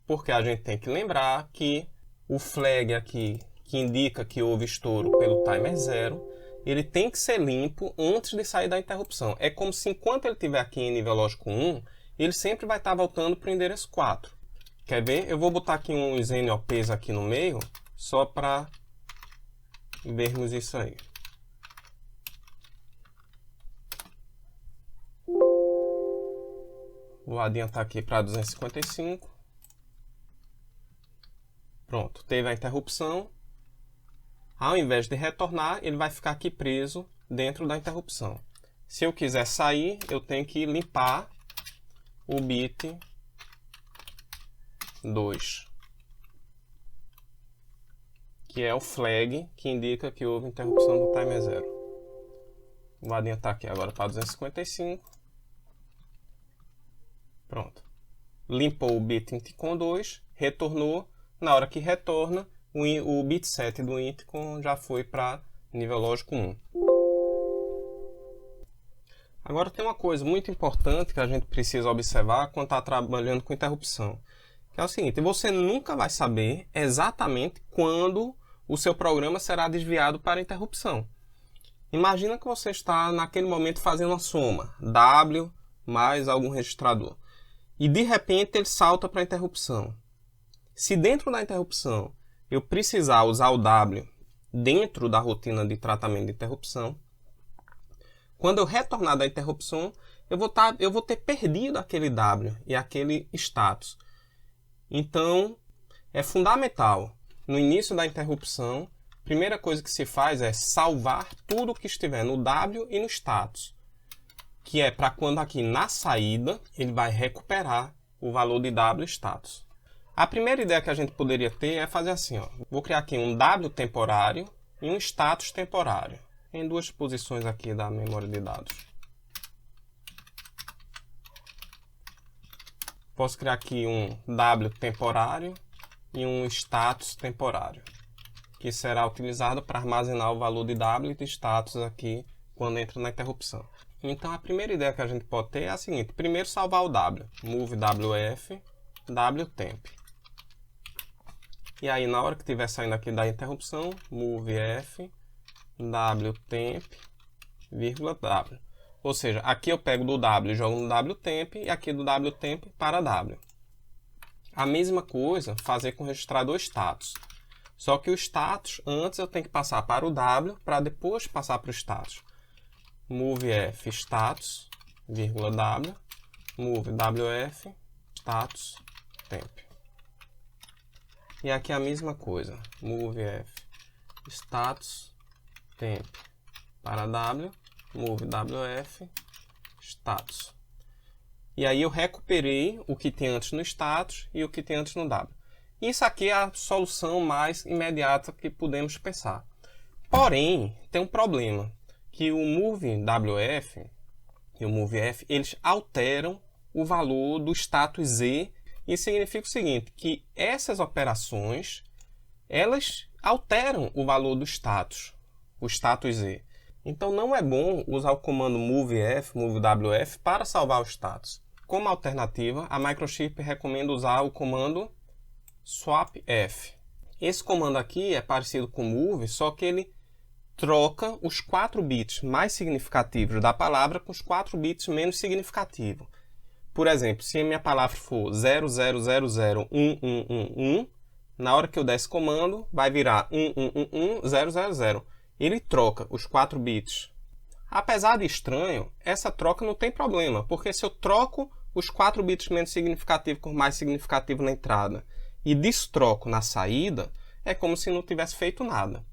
Porque a gente tem que lembrar que o flag aqui, que indica que houve estouro pelo timer 0, ele tem que ser limpo antes de sair da interrupção. É como se enquanto ele estiver aqui em nível lógico 1, ele sempre vai estar voltando para o endereço 4. Quer ver? Eu vou botar aqui uns NOPs aqui no meio, só para vermos isso aí. Vou adiantar aqui para 255. Pronto, teve a interrupção. Ao invés de retornar, ele vai ficar aqui preso dentro da interrupção. Se eu quiser sair, eu tenho que limpar o bit 2, que é o flag que indica que houve interrupção do timer 0. Vou adiantar aqui agora para 255. Pronto. Limpou o bit int com 2, retornou. Na hora que retorna, o bit 7 do int já foi para nível lógico 1. Agora tem uma coisa muito importante que a gente precisa observar quando está trabalhando com interrupção. Que é o seguinte, você nunca vai saber exatamente quando o seu programa será desviado para interrupção. Imagina que você está naquele momento fazendo uma soma, W mais algum registrador. E de repente ele salta para a interrupção. Se dentro da interrupção eu precisar usar o W dentro da rotina de tratamento de interrupção, quando eu retornar da interrupção, eu vou ter perdido aquele W e aquele status. Então, é fundamental, no início da interrupção, a primeira coisa que se faz é salvar tudo que estiver no W e no status, que é para quando aqui na saída, ele vai recuperar o valor de W status. A primeira ideia que a gente poderia ter é fazer assim, ó. Vou criar aqui um W temporário e um status temporário, em duas posições aqui da memória de dados. Posso criar aqui um W temporário e um status temporário, que será utilizado para armazenar o valor de W e de status aqui quando entra na interrupção. Então a primeira ideia que a gente pode ter é a seguinte: primeiro salvar o W, move WF, WTemp. E aí na hora que estiver saindo aqui da interrupção, move F, WTemp, vírgula W. Ou seja, aqui eu pego do W e jogo no WTemp e aqui do WTemp para W. A mesma coisa fazer com o registrador status. Só que o status, antes eu tenho que passar para o W para depois passar para o status. Move F status, vírgula W, move WF, status, temp. E aqui a mesma coisa, move F status, temp para W, move WF, status. E aí eu recuperei o que tem antes no status e o que tem antes no W. Isso aqui é a solução mais imediata que podemos pensar. Porém, tem um problema, que o move WF e o move F, eles alteram o valor do status Z. Isso significa o seguinte, que essas operações, elas alteram o valor do status, o status Z. Então não é bom usar o comando moveF, movewf para salvar o status. Como alternativa, a Microchip recomenda usar o comando swapf. Esse comando aqui é parecido com move, só que ele troca os 4 bits mais significativos da palavra com os 4 bits menos significativos. Por exemplo, se a minha palavra for 00001111, na hora que eu der esse comando, vai virar 11111000. Ele troca os 4 bits. Apesar de estranho, essa troca não tem problema, porque se eu troco os 4 bits menos significativos por mais significativo na entrada e destroco na saída, é como se não tivesse feito nada.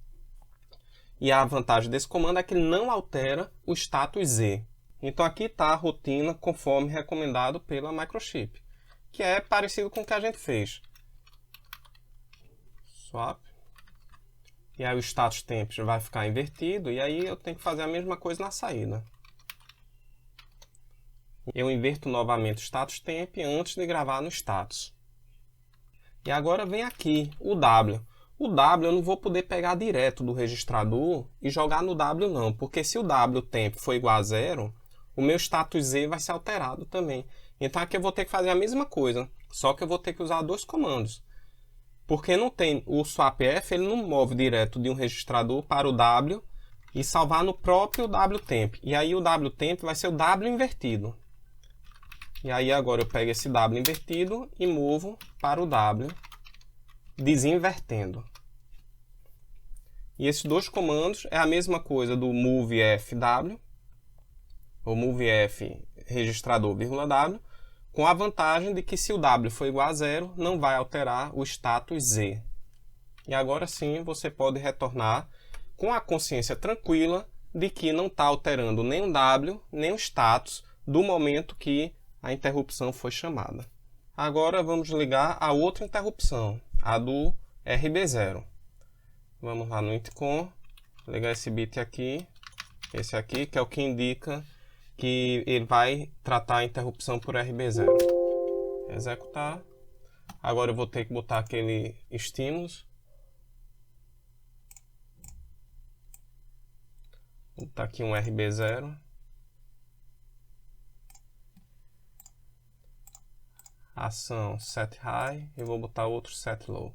E a vantagem desse comando é que ele não altera o status Z. Então aqui está a rotina conforme recomendado pela Microchip, que é parecido com o que a gente fez. Swap. E aí o status temp vai ficar invertido, e aí eu tenho que fazer a mesma coisa na saída. Eu inverto novamente o status temp antes de gravar no status. E agora vem aqui o W. O W eu não vou poder pegar direto do registrador e jogar no W não, porque se o W temp for igual a 0, o meu status Z vai ser alterado também. Então aqui eu vou ter que fazer a mesma coisa, só que eu vou ter que usar 2 comandos. Porque não tem o swapf, ele não move direto de um registrador para o W e salvar no próprio WTemp. E aí o WTemp vai ser o W invertido. E aí agora eu pego esse W invertido e movo para o W, desinvertendo. E esses 2 comandos é a mesma coisa do movefw, ou movef registrador, W, com a vantagem de que se o W for igual a 0, não vai alterar o status Z, E agora sim você pode retornar com a consciência tranquila de que não está alterando nem o W, nem o status do momento que a interrupção foi chamada. Agora vamos ligar a outra interrupção, a do RB0. Vamos lá no intcom, ligar esse bit aqui, esse aqui, que é o que indica que ele vai tratar a interrupção por RB0. Executar. Agora eu vou ter que botar aquele estímulo. Vou botar aqui um RB0. Ação set high e vou botar outro set low.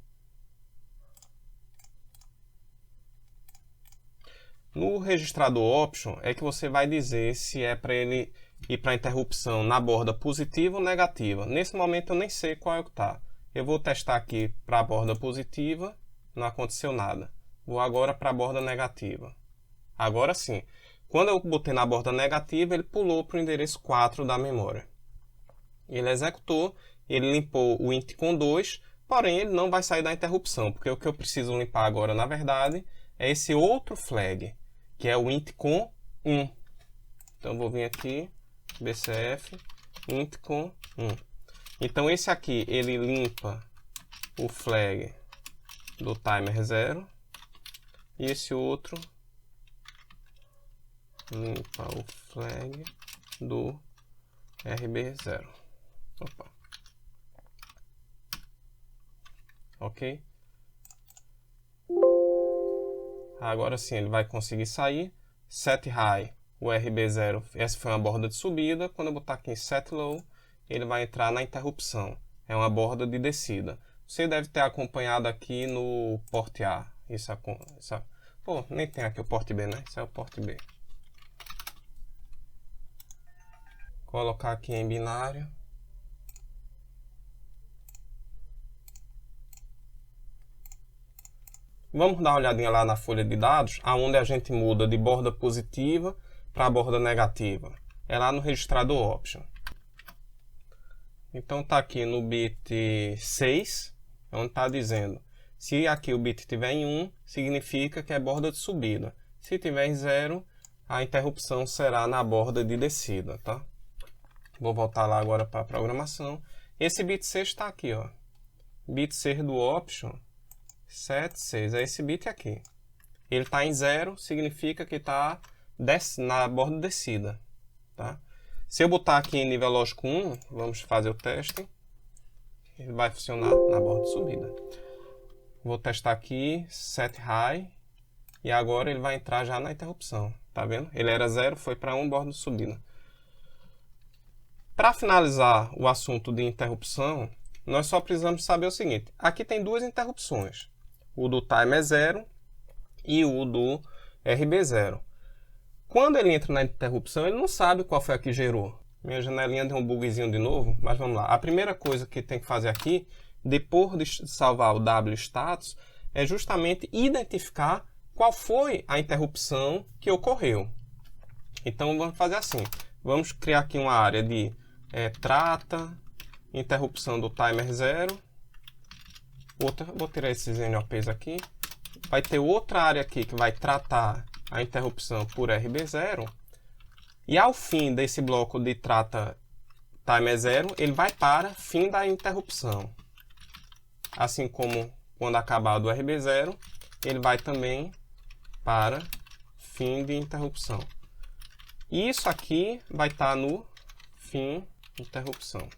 No registrador option é que você vai dizer se é para ele ir para a interrupção na borda positiva ou negativa. Nesse momento eu nem sei qual é o que está. Eu vou testar aqui para a borda positiva, não aconteceu nada. Vou agora para a borda negativa. Agora sim. Quando eu botei na borda negativa, ele pulou para o endereço 4 da memória. Ele executou, ele limpou o intcom 2, porém ele não vai sair da interrupção, porque o que eu preciso limpar agora, na verdade, é esse outro flag, que é o intcom 1. Então eu vou vir aqui, bcf, intcom 1. Então esse aqui, ele limpa o flag do timer 0, e esse outro limpa o flag do RB0. Opa. Ok? Agora sim ele vai conseguir sair. Set high, o RB0, essa foi uma borda de subida. Quando eu botar aqui em set low, ele vai entrar na interrupção. É uma borda de descida. Você deve ter acompanhado aqui no port A. Pô, nem tem aqui o port B, né? Isso é o port B. Colocar aqui em binário. Vamos dar uma olhadinha lá na folha de dados, aonde a gente muda de borda positiva para borda negativa. É lá no registrador option. Então está aqui no bit 6, onde está dizendo, se aqui o bit estiver em 1, significa que é borda de subida. Se tiver em 0, a interrupção será na borda de descida, tá? Vou voltar lá agora para a programação. Esse bit 6 está aqui, ó. Bit 6 do option. 7, 6, é esse bit aqui. Ele está em 0, significa que está na borda descida. Tá? Se eu botar aqui em nível lógico 1, vamos fazer o teste. Ele vai funcionar na borda de subida. Vou testar aqui, set high, e agora ele vai entrar já na interrupção. Tá vendo? Ele era 0, foi para 1, borda de subida. Para finalizar o assunto de interrupção, nós só precisamos saber o seguinte. Aqui tem duas interrupções. O do timer 0 e o do RB0. Quando ele entra na interrupção, ele não sabe qual foi a que gerou. Minha janelinha deu um bugzinho de novo, mas vamos lá. A primeira coisa que tem que fazer aqui, depois de salvar o W status, é justamente identificar qual foi a interrupção que ocorreu. Então vamos fazer assim. Vamos criar aqui uma área de trata, interrupção do timer 0. Vou tirar esses NOPs aqui. Vai ter outra área aqui que vai tratar a interrupção por RB0. E ao fim desse bloco de trata timer 0, ele vai para fim da interrupção. Assim como quando acabar do RB0, ele vai também para fim de interrupção. E isso aqui vai estar no fim de interrupção.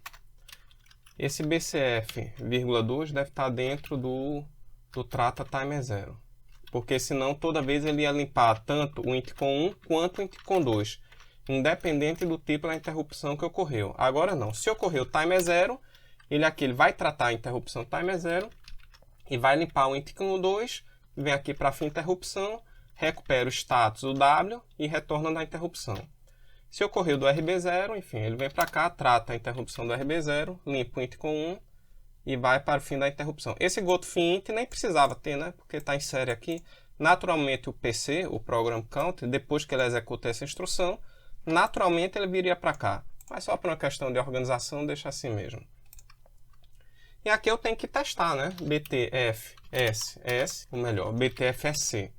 Esse BCF,2 deve estar dentro do trata timer 0. Porque senão toda vez ele ia limpar tanto o intcom 1 quanto o intcom 2. Independente do tipo da interrupção que ocorreu. Agora não. Se ocorreu timer 0, ele vai tratar a interrupção timer 0 e vai limpar o intcom 2, vem aqui para fim de interrupção, recupera o status do W e retorna na interrupção. Se ocorreu do RB0, enfim, ele vem para cá, trata a interrupção do RB0, limpa o intcom 1 e vai para o fim da interrupção. Esse goToFinInt nem precisava ter, né? Porque está em série aqui. Naturalmente o PC, o Program Counter, depois que ele executa essa instrução, naturalmente ele viria para cá. Mas só por uma questão de organização, deixa assim mesmo. E aqui eu tenho que testar, né? BTFSS, ou melhor, BTFSC.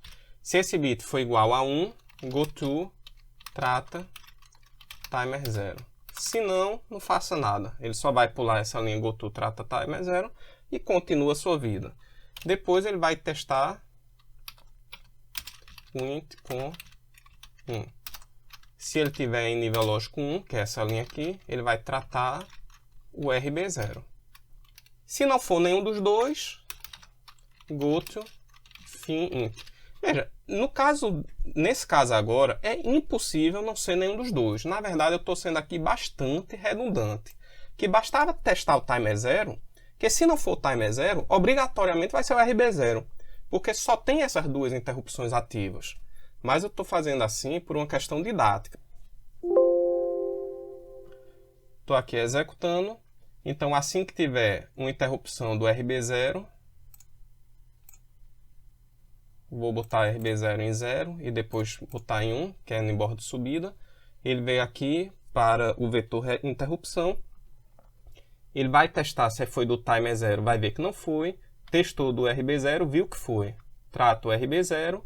Se esse bit for igual a 1, goto trata timer 0. Se não, não faça nada. Ele só vai pular essa linha goto trata timer 0 e continua a sua vida. Depois ele vai testar int com 1. Se ele tiver em nível lógico 1, que é essa linha aqui, ele vai tratar o RB0. Se não for nenhum dos dois, goto fim int. Veja, nesse caso agora, é impossível não ser nenhum dos dois. Na verdade, eu estou sendo aqui bastante redundante. Que bastava testar o timer 0, que se não for o timer 0, obrigatoriamente vai ser o RB0. Porque só tem essas duas interrupções ativas. Mas eu estou fazendo assim por uma questão didática. Estou aqui executando. Então, assim que tiver uma interrupção do RB0, vou botar RB0 em 0 e depois botar em 1, que é no bordo de subida. Ele veio aqui para o vetor interrupção. Ele vai testar se foi do timer 0, vai ver que não foi. Testou do RB0, viu que foi. Trata o RB0,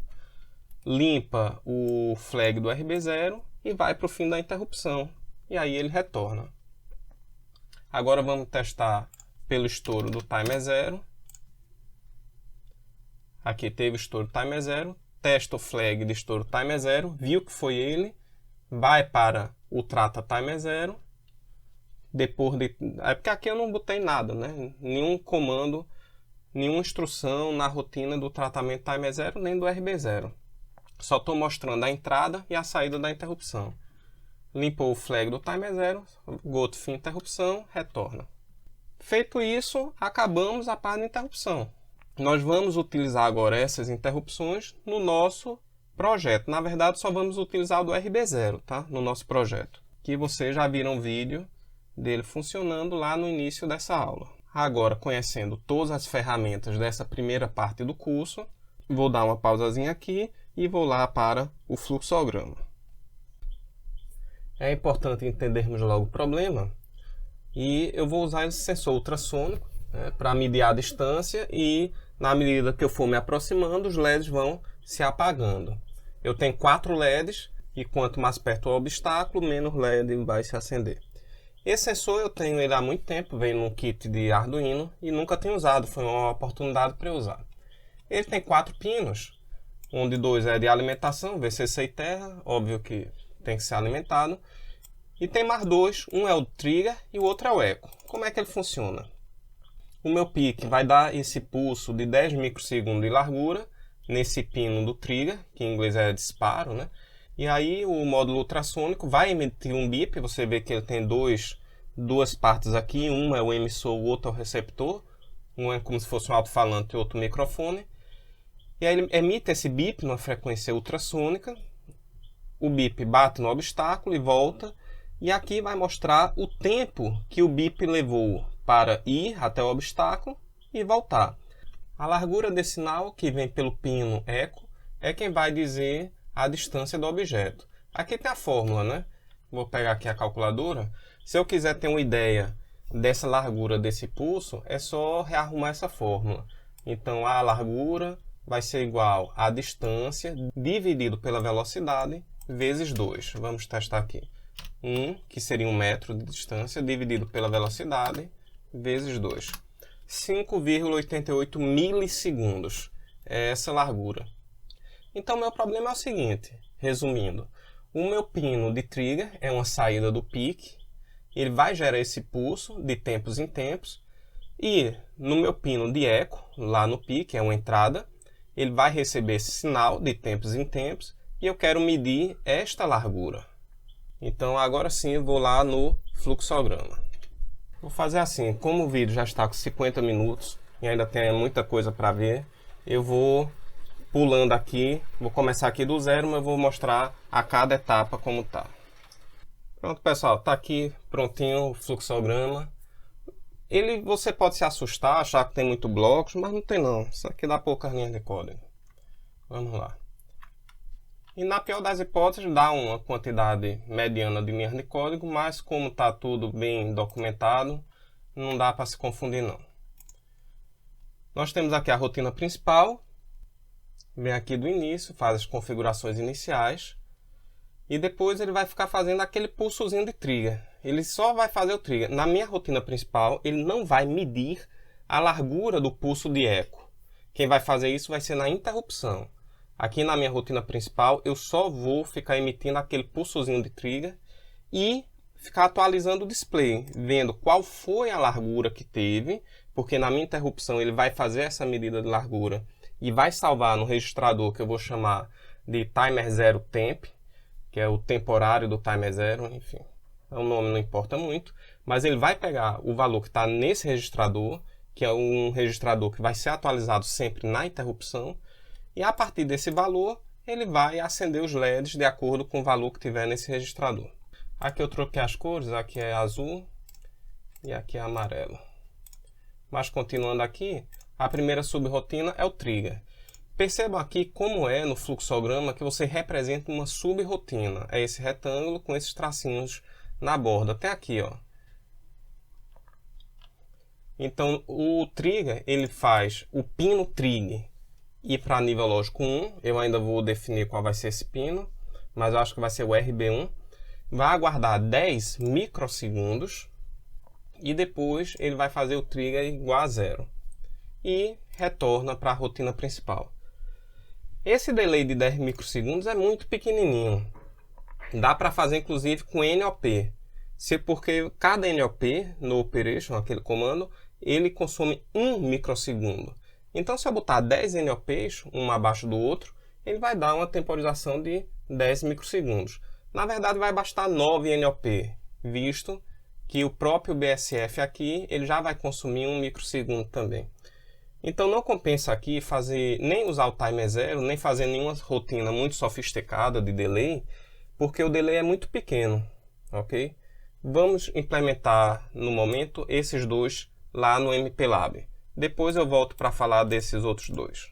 limpa o flag do RB0 e vai para o fim da interrupção. E aí ele retorna. Agora vamos testar pelo estouro do timer 0. Aqui teve estouro timer 0. Testa o flag de estouro timer 0. Viu que foi ele. Vai para o trata timer 0. Depois de... É porque aqui eu não botei nada, né? Nenhum comando, nenhuma instrução na rotina do tratamento timer 0 nem do RB0. Só estou mostrando a entrada e a saída da interrupção. Limpou o flag do timer 0, goto fim interrupção, retorna. Feito isso, acabamos a parte de interrupção. Nós vamos utilizar agora essas interrupções no nosso projeto. Na verdade, só vamos utilizar o do RB0, tá? No nosso projeto. Que vocês já viram o vídeo dele funcionando lá no início dessa aula. Agora, conhecendo todas as ferramentas dessa primeira parte do curso, vou dar uma pausazinha aqui e vou lá para o fluxograma. É importante entendermos logo o problema e eu vou usar esse sensor ultrassônico, né, para medir a distância e na medida que eu for me aproximando, os LEDs vão se apagando. Eu tenho 4 LEDs e quanto mais perto o obstáculo, menos LED vai se acender. Esse sensor eu tenho ele há muito tempo, veio num kit de Arduino e nunca tenho usado, foi uma oportunidade para eu usar. Ele tem 4 pinos, onde 2 é de alimentação, VCC e terra, óbvio que tem que ser alimentado. E tem mais 2, um é o trigger e o outro é o eco. Como é que ele funciona? O meu PIC vai dar esse pulso de 10 microsegundos de largura nesse pino do trigger, que em inglês é disparo, né? E aí o módulo ultrassônico vai emitir um bip, você vê que ele tem duas partes aqui, uma é o emissor, o outro é o receptor, um é como se fosse um alto-falante e outro microfone. E aí ele emite esse bip numa frequência ultrassônica, o bip bate no obstáculo e volta, e aqui vai mostrar o tempo que o bip levou para ir até o obstáculo e voltar. A largura desse sinal, que vem pelo pino eco, é quem vai dizer a distância do objeto. Aqui tem a fórmula, né? Vou pegar aqui a calculadora. Se eu quiser ter uma ideia dessa largura desse pulso, é só rearrumar essa fórmula. Então, a largura vai ser igual à distância dividido pela velocidade vezes 2. Vamos testar aqui. 1, que seria 1 metro de distância, dividido pela velocidade, vezes 2. 5,88 milissegundos é essa largura. Então, meu problema é o seguinte, resumindo. O meu pino de trigger é uma saída do PIC, ele vai gerar esse pulso de tempos em tempos, e no meu pino de eco, lá no PIC, é uma entrada, ele vai receber esse sinal de tempos em tempos, e eu quero medir esta largura. Então, agora sim, eu vou lá no fluxograma. Vou fazer assim, como o vídeo já está com 50 minutos e ainda tem muita coisa para ver, eu vou pulando aqui, vou começar aqui do zero, mas vou mostrar a cada etapa como tá. Pronto, pessoal, tá aqui prontinho o fluxograma. Você pode se assustar, achar que tem muito blocos, mas não tem não. Isso aqui dá poucas linhas de código. Vamos lá. E na pior das hipóteses, dá uma quantidade mediana de linhas de código, mas como está tudo bem documentado, não dá para se confundir não. Nós temos aqui a rotina principal. Vem aqui do início, faz as configurações iniciais. E depois ele vai ficar fazendo aquele pulsozinho de trigger. Ele só vai fazer o trigger. Na minha rotina principal, ele não vai medir a largura do pulso de eco. Quem vai fazer isso vai ser na interrupção. Aqui na minha rotina principal, eu só vou ficar emitindo aquele pulsozinho de trigger e ficar atualizando o display, vendo qual foi a largura que teve, porque na minha interrupção ele vai fazer essa medida de largura e vai salvar no registrador que eu vou chamar de Timer Zero Temp, que é o temporário do Timer Zero, enfim, o nome não importa muito, mas ele vai pegar o valor que está nesse registrador, que é um registrador que vai ser atualizado sempre na interrupção, e a partir desse valor ele vai acender os LEDs de acordo com o valor que tiver nesse registrador. Aqui eu troquei as cores, aqui é azul e aqui é amarelo. Mas continuando aqui, a primeira subrotina é o trigger. Percebam aqui como é no fluxograma que você representa uma subrotina. É esse retângulo com esses tracinhos na borda, até aqui, ó. Então o trigger, ele faz o pino trigger ir para nível lógico 1. Eu ainda vou definir qual vai ser esse pino, mas eu acho que vai ser o RB1. Vai aguardar 10 microsegundos e depois ele vai fazer o trigger igual a 0. E retorna para a rotina principal. Esse delay de 10 microsegundos é muito pequenininho. Dá para fazer inclusive com NOP. Porque cada NOP no Operation, aquele comando, ele consome 1 microsegundo. Então se eu botar 10 NOPs, um abaixo do outro, ele vai dar uma temporização de 10 microsegundos. Na verdade vai bastar 9 NOP, visto que o próprio BSF aqui ele já vai consumir 1 microsegundo também. Então não compensa aqui nem usar o Timer Zero, nem fazer nenhuma rotina muito sofisticada de delay, porque o delay é muito pequeno, ok? Vamos implementar no momento esses dois lá no MPLAB. Depois eu volto para falar desses outros dois.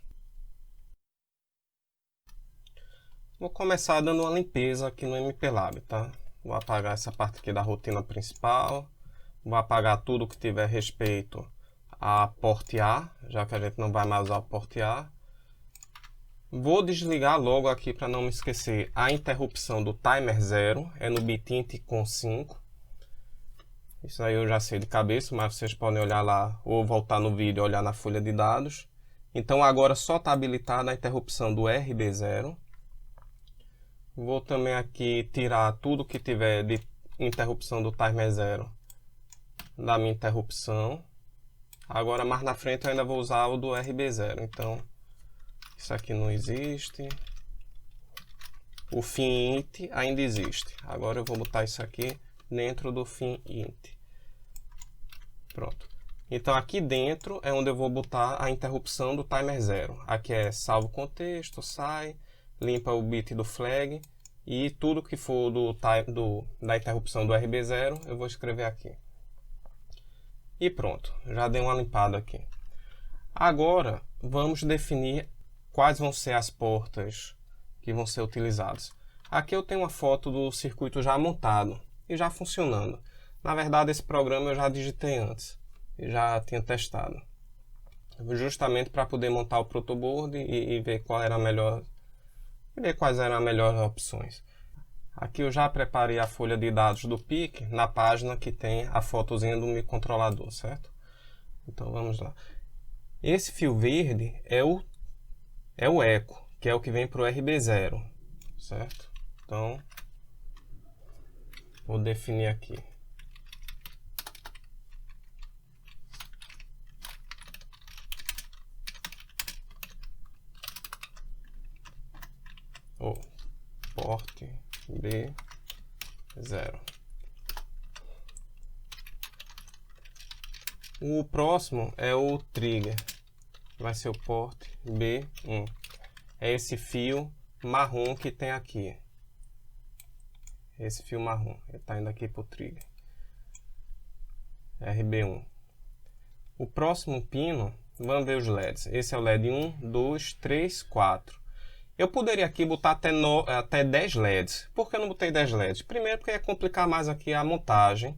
Vou começar dando uma limpeza aqui no MPLAB, tá? Vou apagar essa parte aqui da rotina principal, vou apagar tudo que tiver respeito a porte A, já que a gente não vai mais usar o porte A. Vou desligar logo aqui para não me esquecer a interrupção do Timer Zero, é no bit int com 5. Isso aí eu já sei de cabeça, mas vocês podem olhar lá ou voltar no vídeo e olhar na folha de dados. Então agora só está habilitada a interrupção do RB0. Vou também aqui tirar tudo que tiver de interrupção do Timer Zero da minha interrupção. Agora mais na frente eu ainda vou usar o do RB0, então isso aqui não existe. O fin int ainda existe. Agora eu vou botar isso aqui dentro do fin int. Pronto. Então aqui dentro é onde eu vou botar a interrupção do Timer Zero. Aqui é salvo contexto, sai, limpa o bit do flag e tudo que for da interrupção do RB0 eu vou escrever aqui. E pronto, já dei uma limpada aqui. Agora vamos definir quais vão ser as portas que vão ser utilizadas. Aqui eu tenho uma foto do circuito já montado e já funcionando. Na verdade esse programa eu já digitei antes, já tinha testado. Justamente para poder montar o protoboard e ver qual era a melhor, ver quais eram as melhores opções. Aqui eu já preparei a folha de dados do PIC na página que tem a fotozinha do microcontrolador, certo? Então vamos lá. Esse fio verde é o eco, que é o que vem para o RB0, certo? Então vou definir aqui. Porte B0. O próximo é o trigger, vai ser o porte B1. É esse fio marrom que tem aqui. Esse fio marrom, ele está indo aqui para o trigger. RB1. O próximo pino, vamos ver os LEDs. Esse é o LED 1, 2, 3, 4. Eu poderia aqui botar até 10 LEDs. Por que eu não botei 10 LEDs? Primeiro porque ia complicar mais aqui a montagem.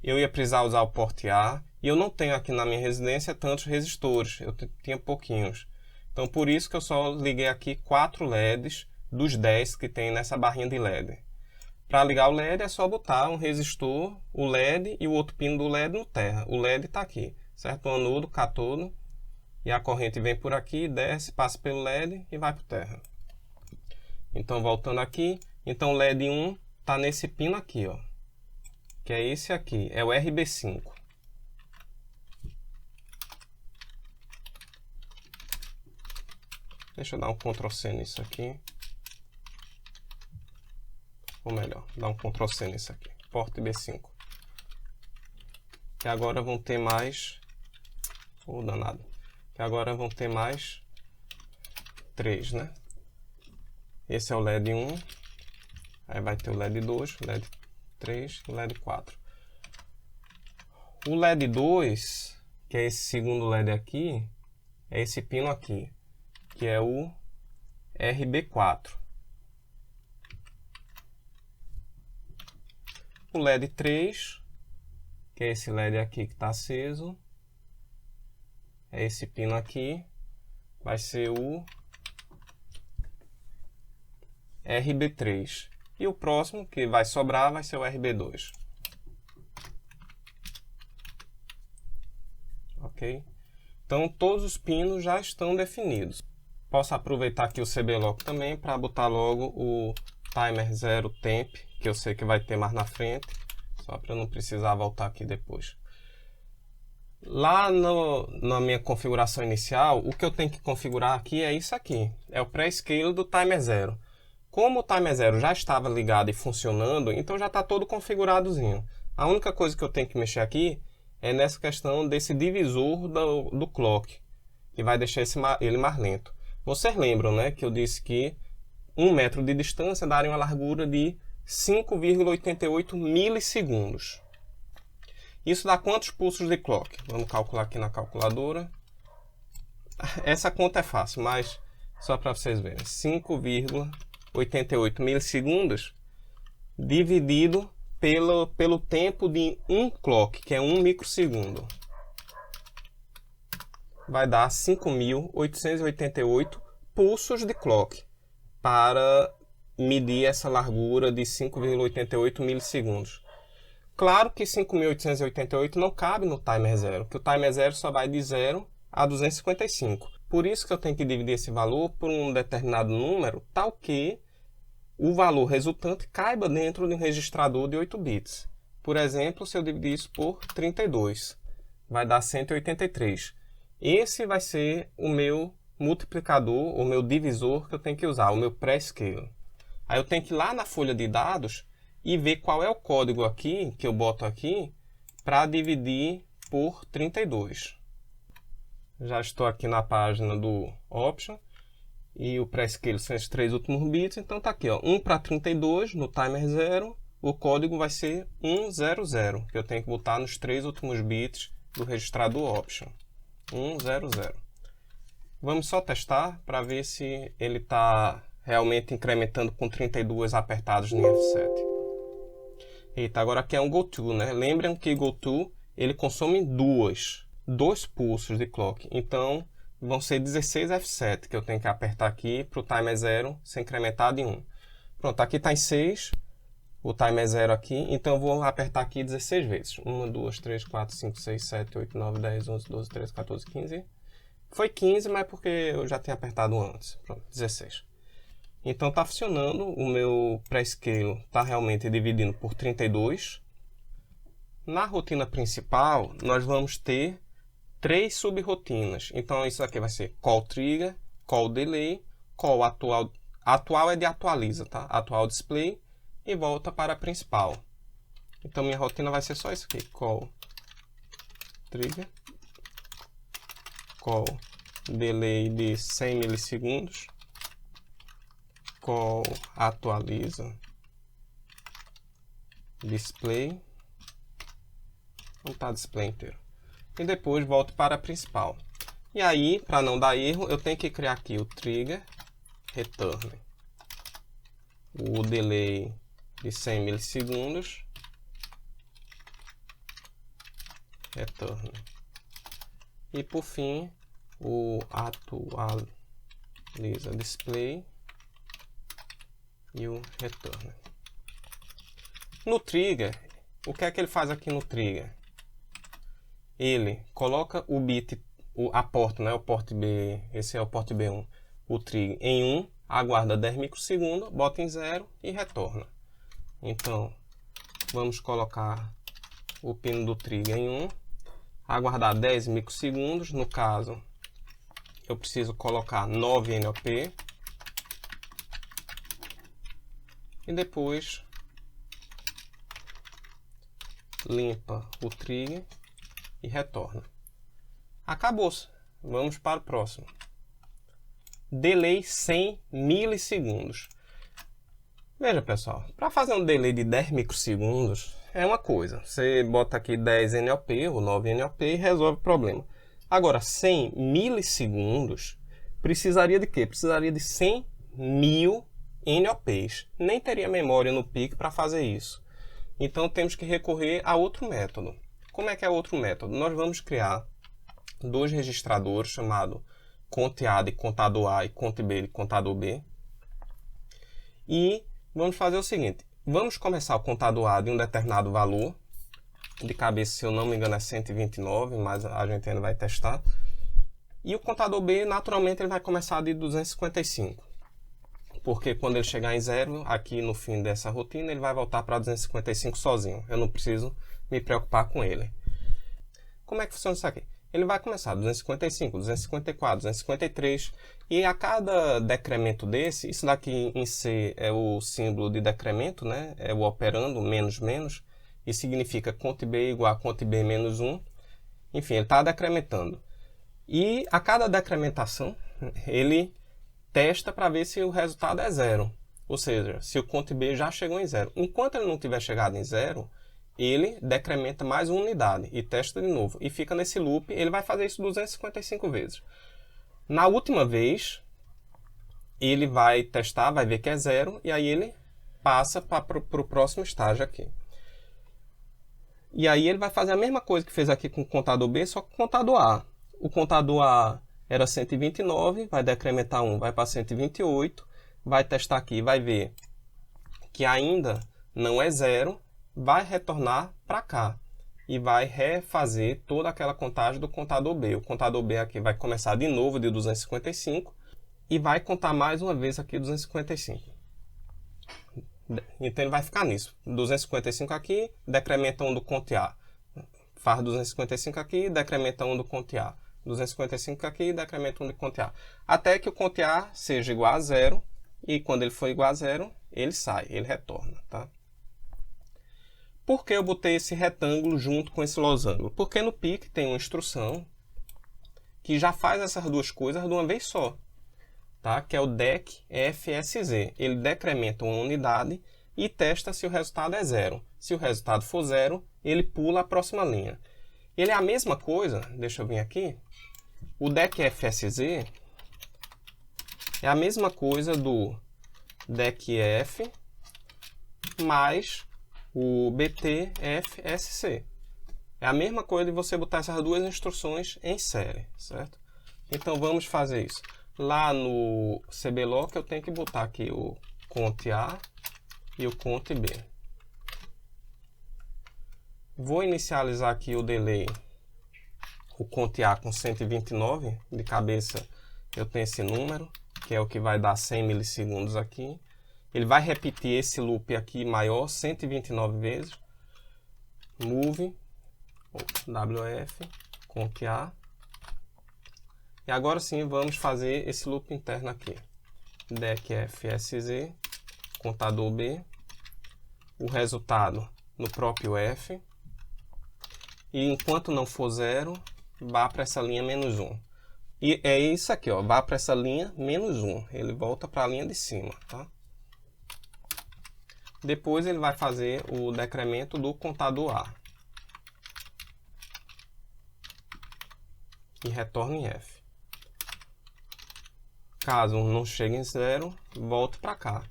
Eu ia precisar usar o porte A E eu não tenho aqui na minha residência tantos resistores, eu tinha pouquinhos. Então por isso que eu só liguei aqui 4 LEDs dos 10 que tem nessa barrinha de LED. Para ligar o LED é só botar um resistor, o LED e o outro pino do LED no terra. O LED está aqui, certo? O anodo, cátodo, e a corrente vem por aqui, desce, passa pelo LED e vai para o terra. Então voltando aqui, então o LED 1 está nesse pino aqui, ó, que é esse aqui, é o RB5. Deixa eu dar um Ctrl C nisso aqui. Ou melhor, dar um Ctrl C nisso aqui. Porta B5. Que agora vão ter mais... Oh, danado. Que agora vão ter mais 3, né? Esse é o LED 1. Aí vai ter o LED 2, o LED 3 e o LED 4. O LED 2, que é esse segundo LED aqui, é esse pino aqui, que é o RB4. O LED 3, que é esse LED aqui que está aceso, é esse pino aqui, vai ser o RB3. E o próximo que vai sobrar vai ser o RB2. Ok? Então todos os pinos já estão definidos. Posso aproveitar aqui o CBlock também para botar logo o timer 0 temp, que eu sei que vai ter mais na frente, só para eu não precisar voltar aqui depois. Lá na minha configuração inicial, o que eu tenho que configurar aqui é isso aqui, é o pré-scale do timer 0. Como o timer 0 já estava ligado e funcionando, então já está todo configuradozinho. A única coisa que eu tenho que mexer aqui é nessa questão desse divisor do clock, que vai deixar ele mais lento. Vocês lembram, né, que eu disse que 1 metro de distância daria uma largura de 5,88 milissegundos. Isso dá quantos pulsos de clock? Vamos calcular aqui na calculadora. Essa conta é fácil, mas só para vocês verem. 5,88 milissegundos dividido pelo tempo de um clock, que é 1 microsegundo. Vai dar 5.888 pulsos de clock para medir essa largura de 5,88 milissegundos. Claro que 5.888 não cabe no timer 0, que o timer 0 só vai de 0 a 255. Por isso que eu tenho que dividir esse valor por um determinado número, tal que o valor resultante caiba dentro de um registrador de 8 bits. Por exemplo, se eu dividir isso por 32, vai dar 183. Esse vai ser o meu multiplicador, o meu divisor que eu tenho que usar, o meu pré-scale. Aí eu tenho que ir lá na folha de dados e ver qual é o código aqui, que eu boto aqui, para dividir por 32. Já estou aqui na página do Option, e o pré-scale são esses 3 últimos bits, então está aqui, ó, 1 para 32 no timer 0, o código vai ser 100, que eu tenho que botar nos 3 últimos bits do registrador Option. 100. Vamos só testar para ver se ele está realmente incrementando com 32 apertados em F7. Eita, agora aqui é um GoTo, né? Lembrem que GoTo ele consome dois pulsos de clock. Então vão ser 16 F7 que eu tenho que apertar aqui para o timer 0 ser incrementado em 1. Pronto, aqui está em 6, o timer 0 aqui, então eu vou apertar aqui 16 vezes. 1, 2, 3, 4, 5, 6, 7, 8, 9, 10, 11, 12, 13, 14, 15. Foi 15, mas porque eu já tinha apertado antes. Pronto, 16. Então está funcionando, o meu pré-scale está realmente dividindo por 32. Na rotina principal, nós vamos ter 3 sub-rotinas. Então isso aqui vai ser call trigger, call delay, call atual. Atual é de atualiza, tá? Atual display e volta para a principal. Então minha rotina vai ser só isso aqui, call trigger, call delay de 100 milissegundos, call atualiza display, vamos botar display inteiro, e depois volto para a principal. E aí, para não dar erro, eu tenho que criar aqui o trigger return, o delay de 100 milissegundos, return. E por fim, o atualiza display e o return. No trigger, o que é que ele faz aqui no trigger? Ele coloca o bit, a porta, né, o port B, esse é o port B1, o trigger em 1, aguarda 10 microsegundos, bota em 0 e retorna. Então, vamos colocar o pino do trigger em 1, aguardar 10 microsegundos, no caso, eu preciso colocar 9 NOP, e depois limpa o trigger e retorna. Acabou-se. Vamos para o próximo. Delay 100 milissegundos. Veja, pessoal, para fazer um delay de 10 microsegundos é uma coisa. Você bota aqui 10 NOP ou 9 NOP e resolve o problema. Agora, 100 milissegundos precisaria de quê? Precisaria de 100 mil NOPs. Nem teria memória no PIC para fazer isso. Então temos que recorrer a outro método. Como é que é outro método? Nós vamos criar dois registradores chamados conteA de contador A e contB de contador B. E vamos fazer o seguinte. Vamos começar o contador A de um determinado valor. De cabeça, se eu não me engano, é 129, mas a gente ainda vai testar. E o contador B, naturalmente, ele vai começar de 255. Porque quando ele chegar em 0, aqui no fim dessa rotina, ele vai voltar para 255 sozinho. Eu não preciso me preocupar com ele. Como é que funciona isso aqui? Ele vai começar 255, 254, 253, e a cada decremento desse, isso daqui em C é o símbolo de decremento, né? É o operando, menos, menos, e significa cont B igual a cont B menos 1. Enfim, ele está decrementando. E a cada decrementação, ele testa para ver se o resultado é 0. Ou seja, se o cont B já chegou em 0. Enquanto ele não tiver chegado em 0, ele decrementa mais uma unidade e testa de novo. E fica nesse loop, ele vai fazer isso 255 vezes. Na última vez, ele vai testar, vai ver que é 0, e aí ele passa para o próximo estágio aqui. E aí ele vai fazer a mesma coisa que fez aqui com o contador B, só com o contador A. O contador A era 129, vai decrementar 1, vai para 128, vai testar aqui, vai ver que ainda não é 0, vai retornar para cá e vai refazer toda aquela contagem do contador B. O contador B aqui vai começar de novo de 255 e vai contar mais uma vez aqui 255. Então ele vai ficar nisso. 255 aqui, decrementa 1 do conteA. Faz 255 aqui, decrementa 1 do conteA. 255 aqui, decrementa 1 do conteA. Até que o conteA seja igual a 0. E quando ele for igual a 0, ele sai, ele retorna. Tá? Por que eu botei esse retângulo junto com esse losango? Porque no PIC tem uma instrução que já faz essas duas coisas de uma vez só. Tá? Que é o DEC FSZ. Ele decrementa uma unidade e testa se o resultado é 0. Se o resultado for 0, ele pula a próxima linha. Ele é a mesma coisa, deixa eu vir aqui, o DEC FSZ é a mesma coisa do DEC F mais o BT FSC. É a mesma coisa de você botar essas duas instruções em série, certo? Então vamos fazer isso. Lá no CBLOC eu tenho que botar aqui o conteA e o contB. Vou inicializar aqui o delay, o conteA com 129, de cabeça eu tenho esse número, que é o que vai dar 100 milissegundos aqui. Ele vai repetir esse loop aqui maior 129 vezes. Move, WF, conteA. E agora sim vamos fazer esse loop interno aqui. DEC FSZ, contador B, o resultado no próprio F. E enquanto não for 0, vá para essa linha menos 1. E é isso aqui, ó, vá para essa linha menos 1. Ele volta para a linha de cima, tá? Depois ele vai fazer o decremento do contador A. E retorna em F. Caso não chegue em 0, volta para cá.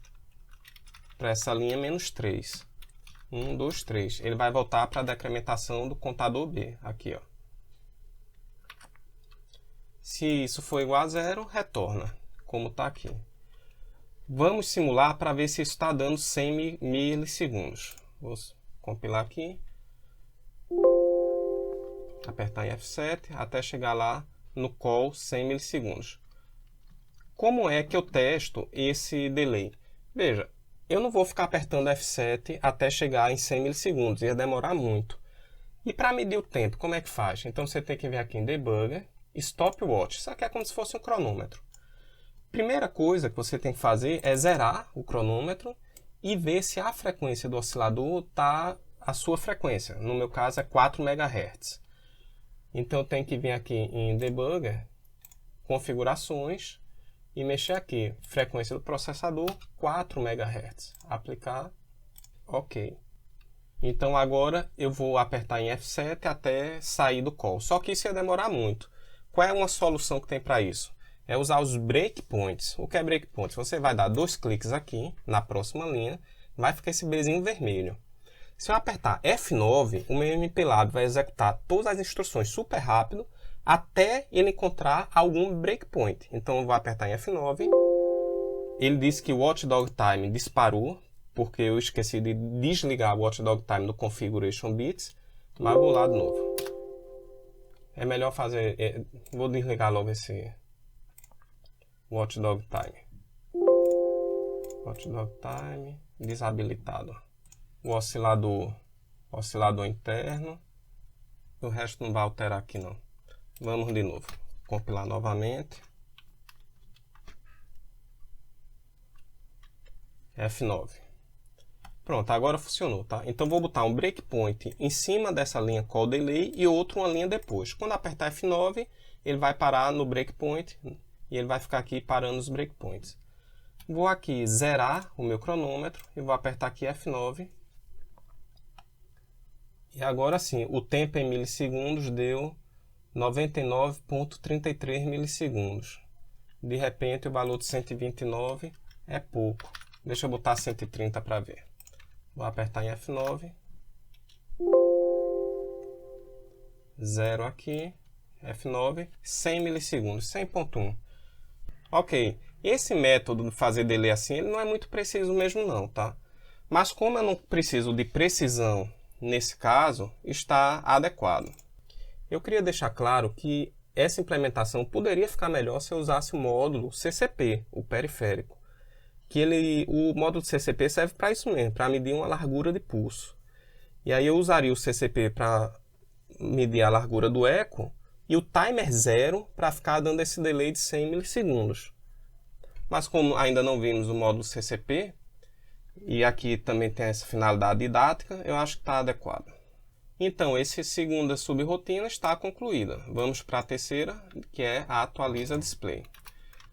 Para essa linha menos 3. 1, 2, 3. Ele vai voltar para a decrementação do contador B. Aqui, ó. Se isso for igual a 0, retorna, como está aqui. Vamos simular para ver se isso está dando 100 milissegundos. Vou compilar aqui. Apertar em F7 até chegar lá no call 100 milissegundos. Como é que eu testo esse delay? Veja, eu não vou ficar apertando F7 até chegar em 100 milissegundos, ia demorar muito. E para medir o tempo, como é que faz? Então você tem que vir aqui em Debugger, Stopwatch. Isso aqui é como se fosse um cronômetro. Primeira coisa que você tem que fazer é zerar o cronômetro e ver se a frequência do oscilador está a sua frequência. No meu caso é 4 MHz. Então eu tenho que vir aqui em Debugger, Configurações e mexer aqui. Frequência do processador 4 MHz. Aplicar. OK. Então agora eu vou apertar em F7 até sair do call. Só que isso ia demorar muito. Qual é uma solução que tem para isso? É usar os breakpoints. O que é breakpoints? Você vai dar 2 cliques aqui, na próxima linha, vai ficar esse Bzinho vermelho. Se eu apertar F9, o meu MPLAB vai executar todas as instruções super rápido, até ele encontrar algum breakpoint. Então eu vou apertar em F9, ele disse que o Watchdog Time disparou, porque eu esqueci de desligar o Watchdog Time do Configuration Bits, mas vou lá de novo. É melhor fazer, vou desligar logo esse Watchdog Time. Watchdog Time desabilitado. O oscilador interno. O resto não vai alterar aqui não. Vamos de novo. Compilar novamente. F9. Pronto, agora funcionou, tá? Então vou botar um breakpoint em cima dessa linha call delay e outro uma linha depois. Quando apertar F9, ele vai parar no breakpoint e ele vai ficar aqui parando os breakpoints. Vou aqui zerar o meu cronômetro e vou apertar aqui F9. E agora sim, o tempo em milissegundos deu 99,33 milissegundos. De repente o valor de 129 é pouco. Deixa eu botar 130 para ver. Vou apertar em F9. 0 aqui. F9. 100 milissegundos. 100.1. Ok. Esse método de fazer delay assim, ele não é muito preciso mesmo não, tá? Mas como eu não preciso de precisão nesse caso, está adequado. Eu queria deixar claro que essa implementação poderia ficar melhor se eu usasse o módulo CCP, o periférico. O módulo CCP serve para isso mesmo, para medir uma largura de pulso. E aí eu usaria o CCP para medir a largura do eco e o timer 0 para ficar dando esse delay de 100 milissegundos. Mas como ainda não vimos o módulo CCP, e aqui também tem essa finalidade didática, eu acho que está adequado. Então, essa segunda subrotina está concluída. Vamos para a terceira, que é a Atualiza Display.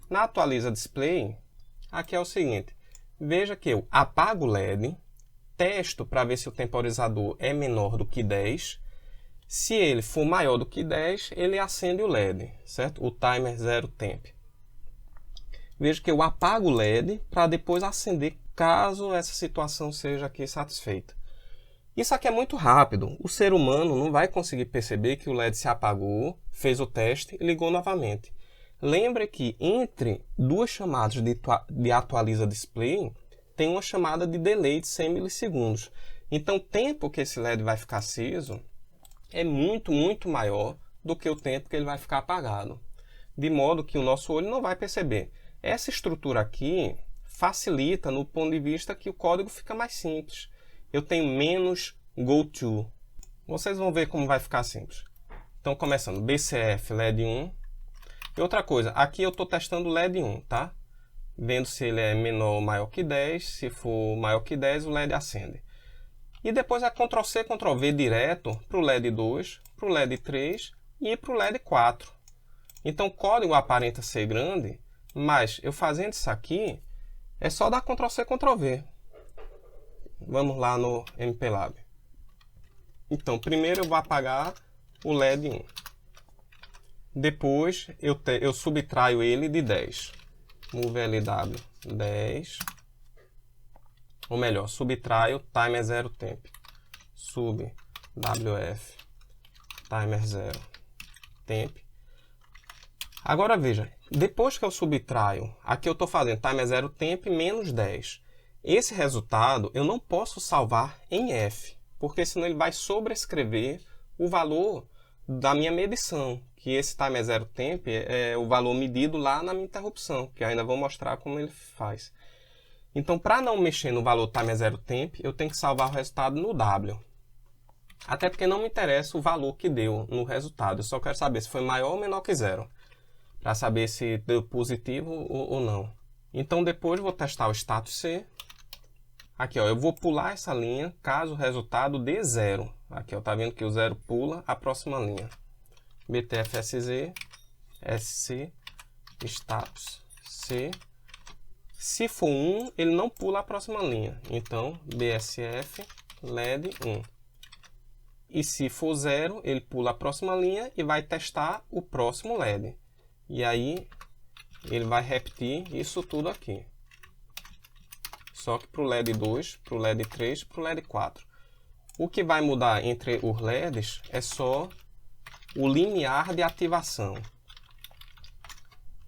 Na Atualiza Display, aqui é o seguinte, veja que eu apago o LED, testo para ver se o temporizador é menor do que 10. Se ele for maior do que 10, ele acende o LED, certo? O timer 0 temp. Veja que eu apago o LED para depois acender caso essa situação seja aqui satisfeita. Isso aqui é muito rápido. O ser humano não vai conseguir perceber que o LED se apagou, fez o teste e ligou novamente. Lembre que entre duas chamadas de Atualiza Display, tem uma chamada de delay de 100 milissegundos. Então o tempo que esse LED vai ficar aceso é muito, muito maior do que o tempo que ele vai ficar apagado. De modo que o nosso olho não vai perceber. Essa estrutura aqui facilita no ponto de vista que o código fica mais simples. Eu tenho menos goTo. Vocês vão ver como vai ficar simples. Então, começando, BCF LED 1. E outra coisa, aqui eu estou testando o LED 1, tá? Vendo se ele é menor ou maior que 10. Se for maior que 10, o LED acende. E depois é Ctrl+C, Ctrl+V direto para o LED 2, para o LED 3 e para o LED 4. Então, o código aparenta ser grande, mas eu fazendo isso aqui, é só dar Ctrl+C, Ctrl+V. Vamos lá no MPLAB. Então, primeiro eu vou apagar o LED 1. Depois eu subtraio ele de 10. Move LW 10. ou melhor, subtrial timer 0 temp, sub wf timer 0 temp. Agora veja, depois que eu subtraio, aqui eu estou fazendo timer 0 temp menos 10. Esse resultado eu não posso salvar em F, porque senão ele vai sobrescrever o valor da minha medição, que esse timer 0 temp é o valor medido lá na minha interrupção, que ainda vou mostrar como ele faz. Então, para não mexer no valor timer 0 temp, eu tenho que salvar o resultado no W. Até porque não me interessa o valor que deu no resultado, eu só quero saber se foi maior ou menor que 0. Para saber se deu positivo ou não. Então depois vou testar o status C. Aqui, ó, eu vou pular essa linha caso o resultado dê 0. Aqui, ó, tá vendo que o 0 pula a próxima linha. BTFSZ, SC, status C. Se for 1, ele não pula a próxima linha. Então, BSF, LED 1. E se for 0, ele pula a próxima linha e vai testar o próximo LED. E aí, ele vai repetir isso tudo aqui. Só que para o LED 2, para o LED 3, para o LED 4. O que vai mudar entre os LEDs é só o limiar de ativação.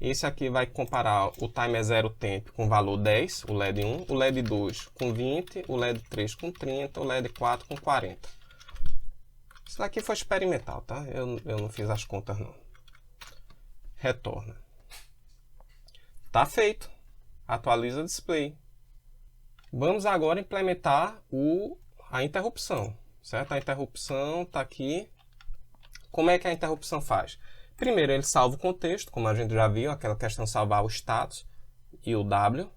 Esse aqui vai comparar o timer 0 temp com o valor 10, o LED 1, o LED 2 com 20, o LED 3 com 30, o LED 4 com 40. Isso daqui foi experimental, tá? Eu não fiz as contas não. Retorna. Tá feito. Atualiza o display. Vamos agora implementar a interrupção, certo? A interrupção está aqui. Como é que a interrupção faz? Primeiro ele salva o contexto, como a gente já viu, aquela questão de salvar o status e o W.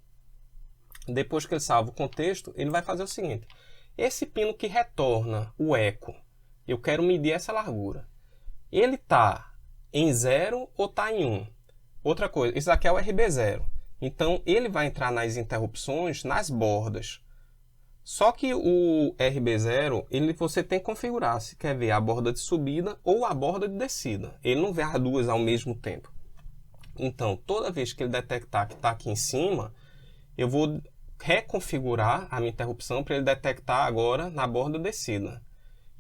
Depois que ele salva o contexto, ele vai fazer o seguinte. Esse pino que retorna o eco, eu quero medir essa largura. Ele está em 0 ou está em 1? Outra coisa, isso aqui é o RB0. Então, ele vai entrar nas interrupções nas bordas. Só que o RB0, você tem que configurar se quer ver a borda de subida ou a borda de descida. Ele não vê as duas ao mesmo tempo. Então, toda vez que ele detectar que está aqui em cima, eu vou reconfigurar a minha interrupção para ele detectar agora na borda de descida.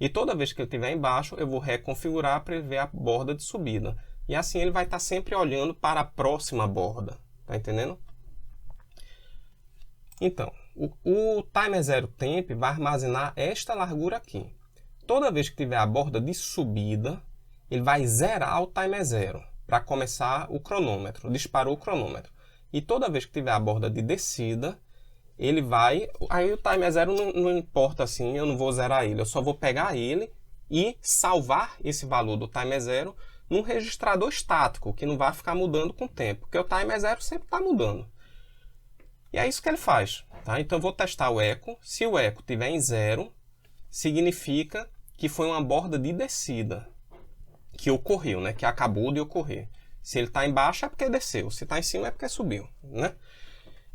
E toda vez que ele estiver embaixo, eu vou reconfigurar para ele ver a borda de subida. E assim ele vai estar sempre olhando para a próxima borda. Tá entendendo? Então, o timer 0 temp vai armazenar esta largura aqui. Toda vez que tiver a borda de subida, ele vai zerar o timer 0 para começar o cronômetro. Disparou o cronômetro. E toda vez que tiver a borda de descida, ele vai... Aí o timer 0 não importa assim, eu não vou zerar ele. Eu só vou pegar ele e salvar esse valor do timer 0 num registrador estático, que não vai ficar mudando com o tempo. Porque o timer 0 sempre está mudando. E é isso que ele faz. Tá? Então eu vou testar o eco. Se o eco estiver em 0, significa que foi uma borda de descida que ocorreu, né? Que acabou de ocorrer. Se ele está embaixo é porque desceu. Se está em cima é porque subiu. Né?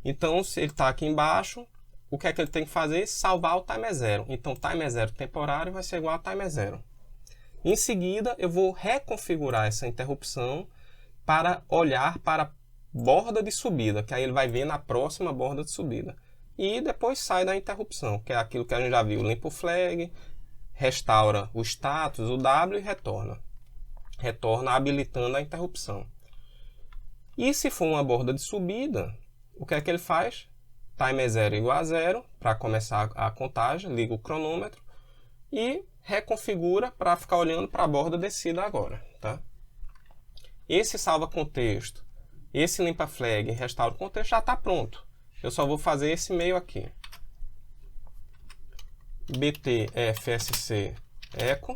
Então, se ele está aqui embaixo, o que é que ele tem que fazer? Salvar o timer 0. Então, timer 0 temporário vai ser igual a timer 0. Em seguida, eu vou reconfigurar essa interrupção para olhar para a borda de subida, que aí ele vai ver na próxima borda de subida. E depois sai da interrupção, que é aquilo que a gente já viu. Limpa o flag, restaura o status, o W e retorna. Retorna habilitando a interrupção. E se for uma borda de subida, o que é que ele faz? Timer 0 igual a 0, para começar a contagem, liga o cronômetro e reconfigura para ficar olhando para a borda descida agora. Tá? Esse salva contexto, esse limpa flag e restaura o contexto já está pronto. Eu só vou fazer esse meio aqui. BTFSC eco.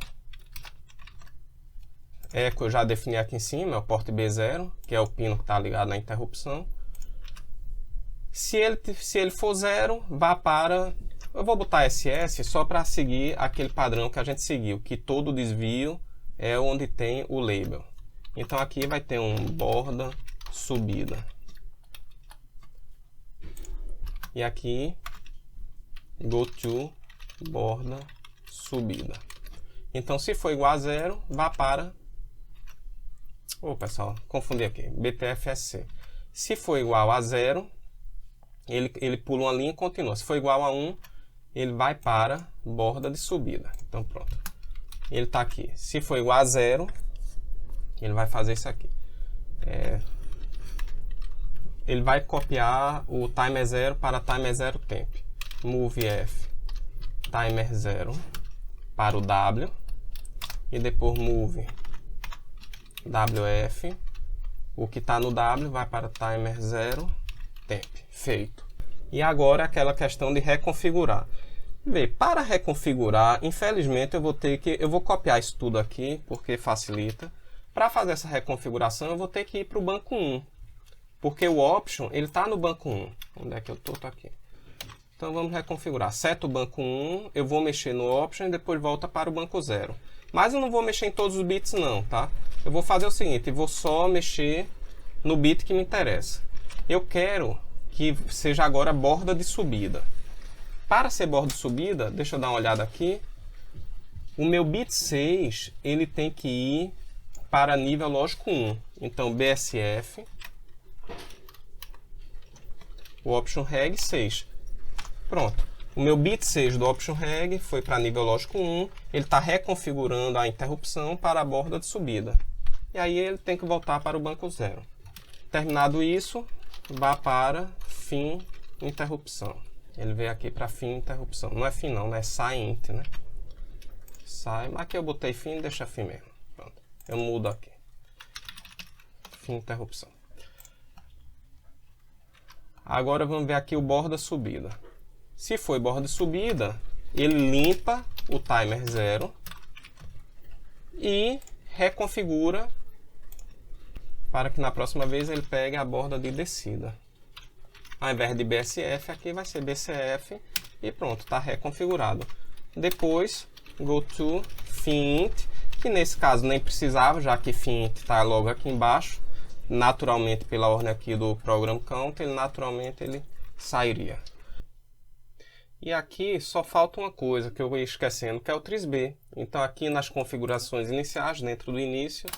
Eco eu já defini aqui em cima, é o porte B0, que é o pino que está ligado na interrupção. Se ele for 0, vá para... Eu vou botar SS só para seguir aquele padrão que a gente seguiu, que todo desvio é onde tem o label. Então aqui vai ter um borda subida. E aqui, go to borda subida. Então se for igual a 0, vá para... Pessoal, confundi aqui. BTFSC. Se for igual a 0, ele pula uma linha e continua. Se for igual a 1, ele vai para borda de subida. Então pronto. Ele está aqui. Se for igual a 0, ele vai fazer isso aqui. Ele vai copiar o timer 0 para timer 0 temp. Move F timer 0 para o W. E depois move WF. O que está no W vai para timer 0 temp. Feito. E agora aquela questão de reconfigurar. Vê, para reconfigurar, infelizmente eu vou copiar isso tudo aqui, porque facilita. Para fazer essa reconfiguração, eu vou ter que ir para o banco 1. Porque o option, ele está no banco 1. Onde é que eu estou? Está aqui. Então vamos reconfigurar. Seta o banco 1, eu vou mexer no option e depois volta para o banco 0. Mas eu não vou mexer em todos os bits não, tá? Eu vou fazer o seguinte, eu vou só mexer no bit que me interessa. Eu quero que seja agora borda de subida. Para ser borda de subida, deixa eu dar uma olhada aqui. O meu bit 6, ele tem que ir para nível lógico 1. Então BSF, o option reg 6. Pronto. O meu bit 6 do option reg foi para nível lógico 1. Ele está reconfigurando a interrupção para a borda de subida. E aí ele tem que voltar para o banco 0. Terminado isso, vá para fim interrupção. Ele veio aqui para fim interrupção. Não é fim não, né? É SciInt, né? Sai, mas aqui eu botei fim, deixa fim mesmo. Pronto. Eu mudo aqui. Fim interrupção. Agora vamos ver aqui o borda subida. Se for borda subida, ele limpa o timer 0 e reconfigura para que na próxima vez ele pegue a borda de descida. Ao invés de BSF, aqui vai ser BCF e pronto, está reconfigurado. Depois, go to FINT, que nesse caso nem precisava, já que FINT está logo aqui embaixo. Naturalmente, pela ordem aqui do program count, ele sairia. E aqui só falta uma coisa que eu ia esquecendo, que é o trisb. Então aqui nas configurações iniciais, dentro do início,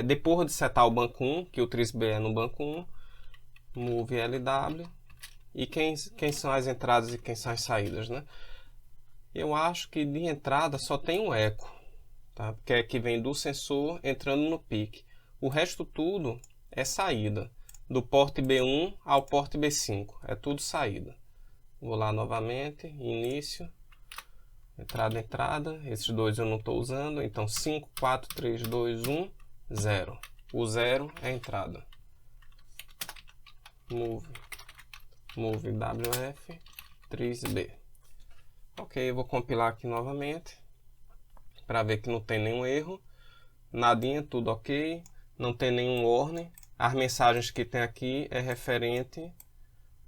depois de setar o banco 1, que o trisb é no banco 1, move LW, e quem são as entradas e quem são as saídas, né? Eu acho que de entrada só tem um eco, tá? Porque é que vem do sensor entrando no PIC. O resto tudo é saída, do porte B1 ao porte B5, é tudo saída. Vou lá novamente, início, entrada, esses dois eu não estou usando, então 5, 4, 3, 2, 1, 0. O 0 é a entrada. Move WF, trisb. Ok, eu vou compilar aqui novamente, para ver que não tem nenhum erro. Nadinha, tudo ok, não tem nenhum warning. As mensagens que tem aqui é referente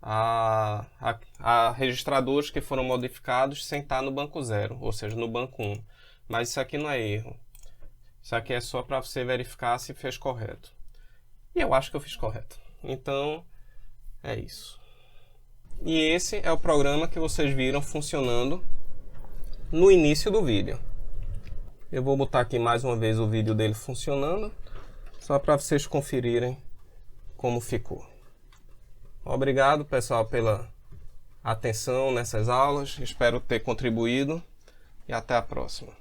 a registradores que foram modificados sem estar no banco 0, ou seja, no banco 1. Mas isso aqui não é erro. Isso aqui é só para você verificar se fez correto. E eu acho que eu fiz correto. Então, é isso. E esse é o programa que vocês viram funcionando no início do vídeo. Eu vou botar aqui mais uma vez o vídeo dele funcionando, só para vocês conferirem como ficou. Obrigado, pessoal, pela atenção nessas aulas. Espero ter contribuído e até a próxima.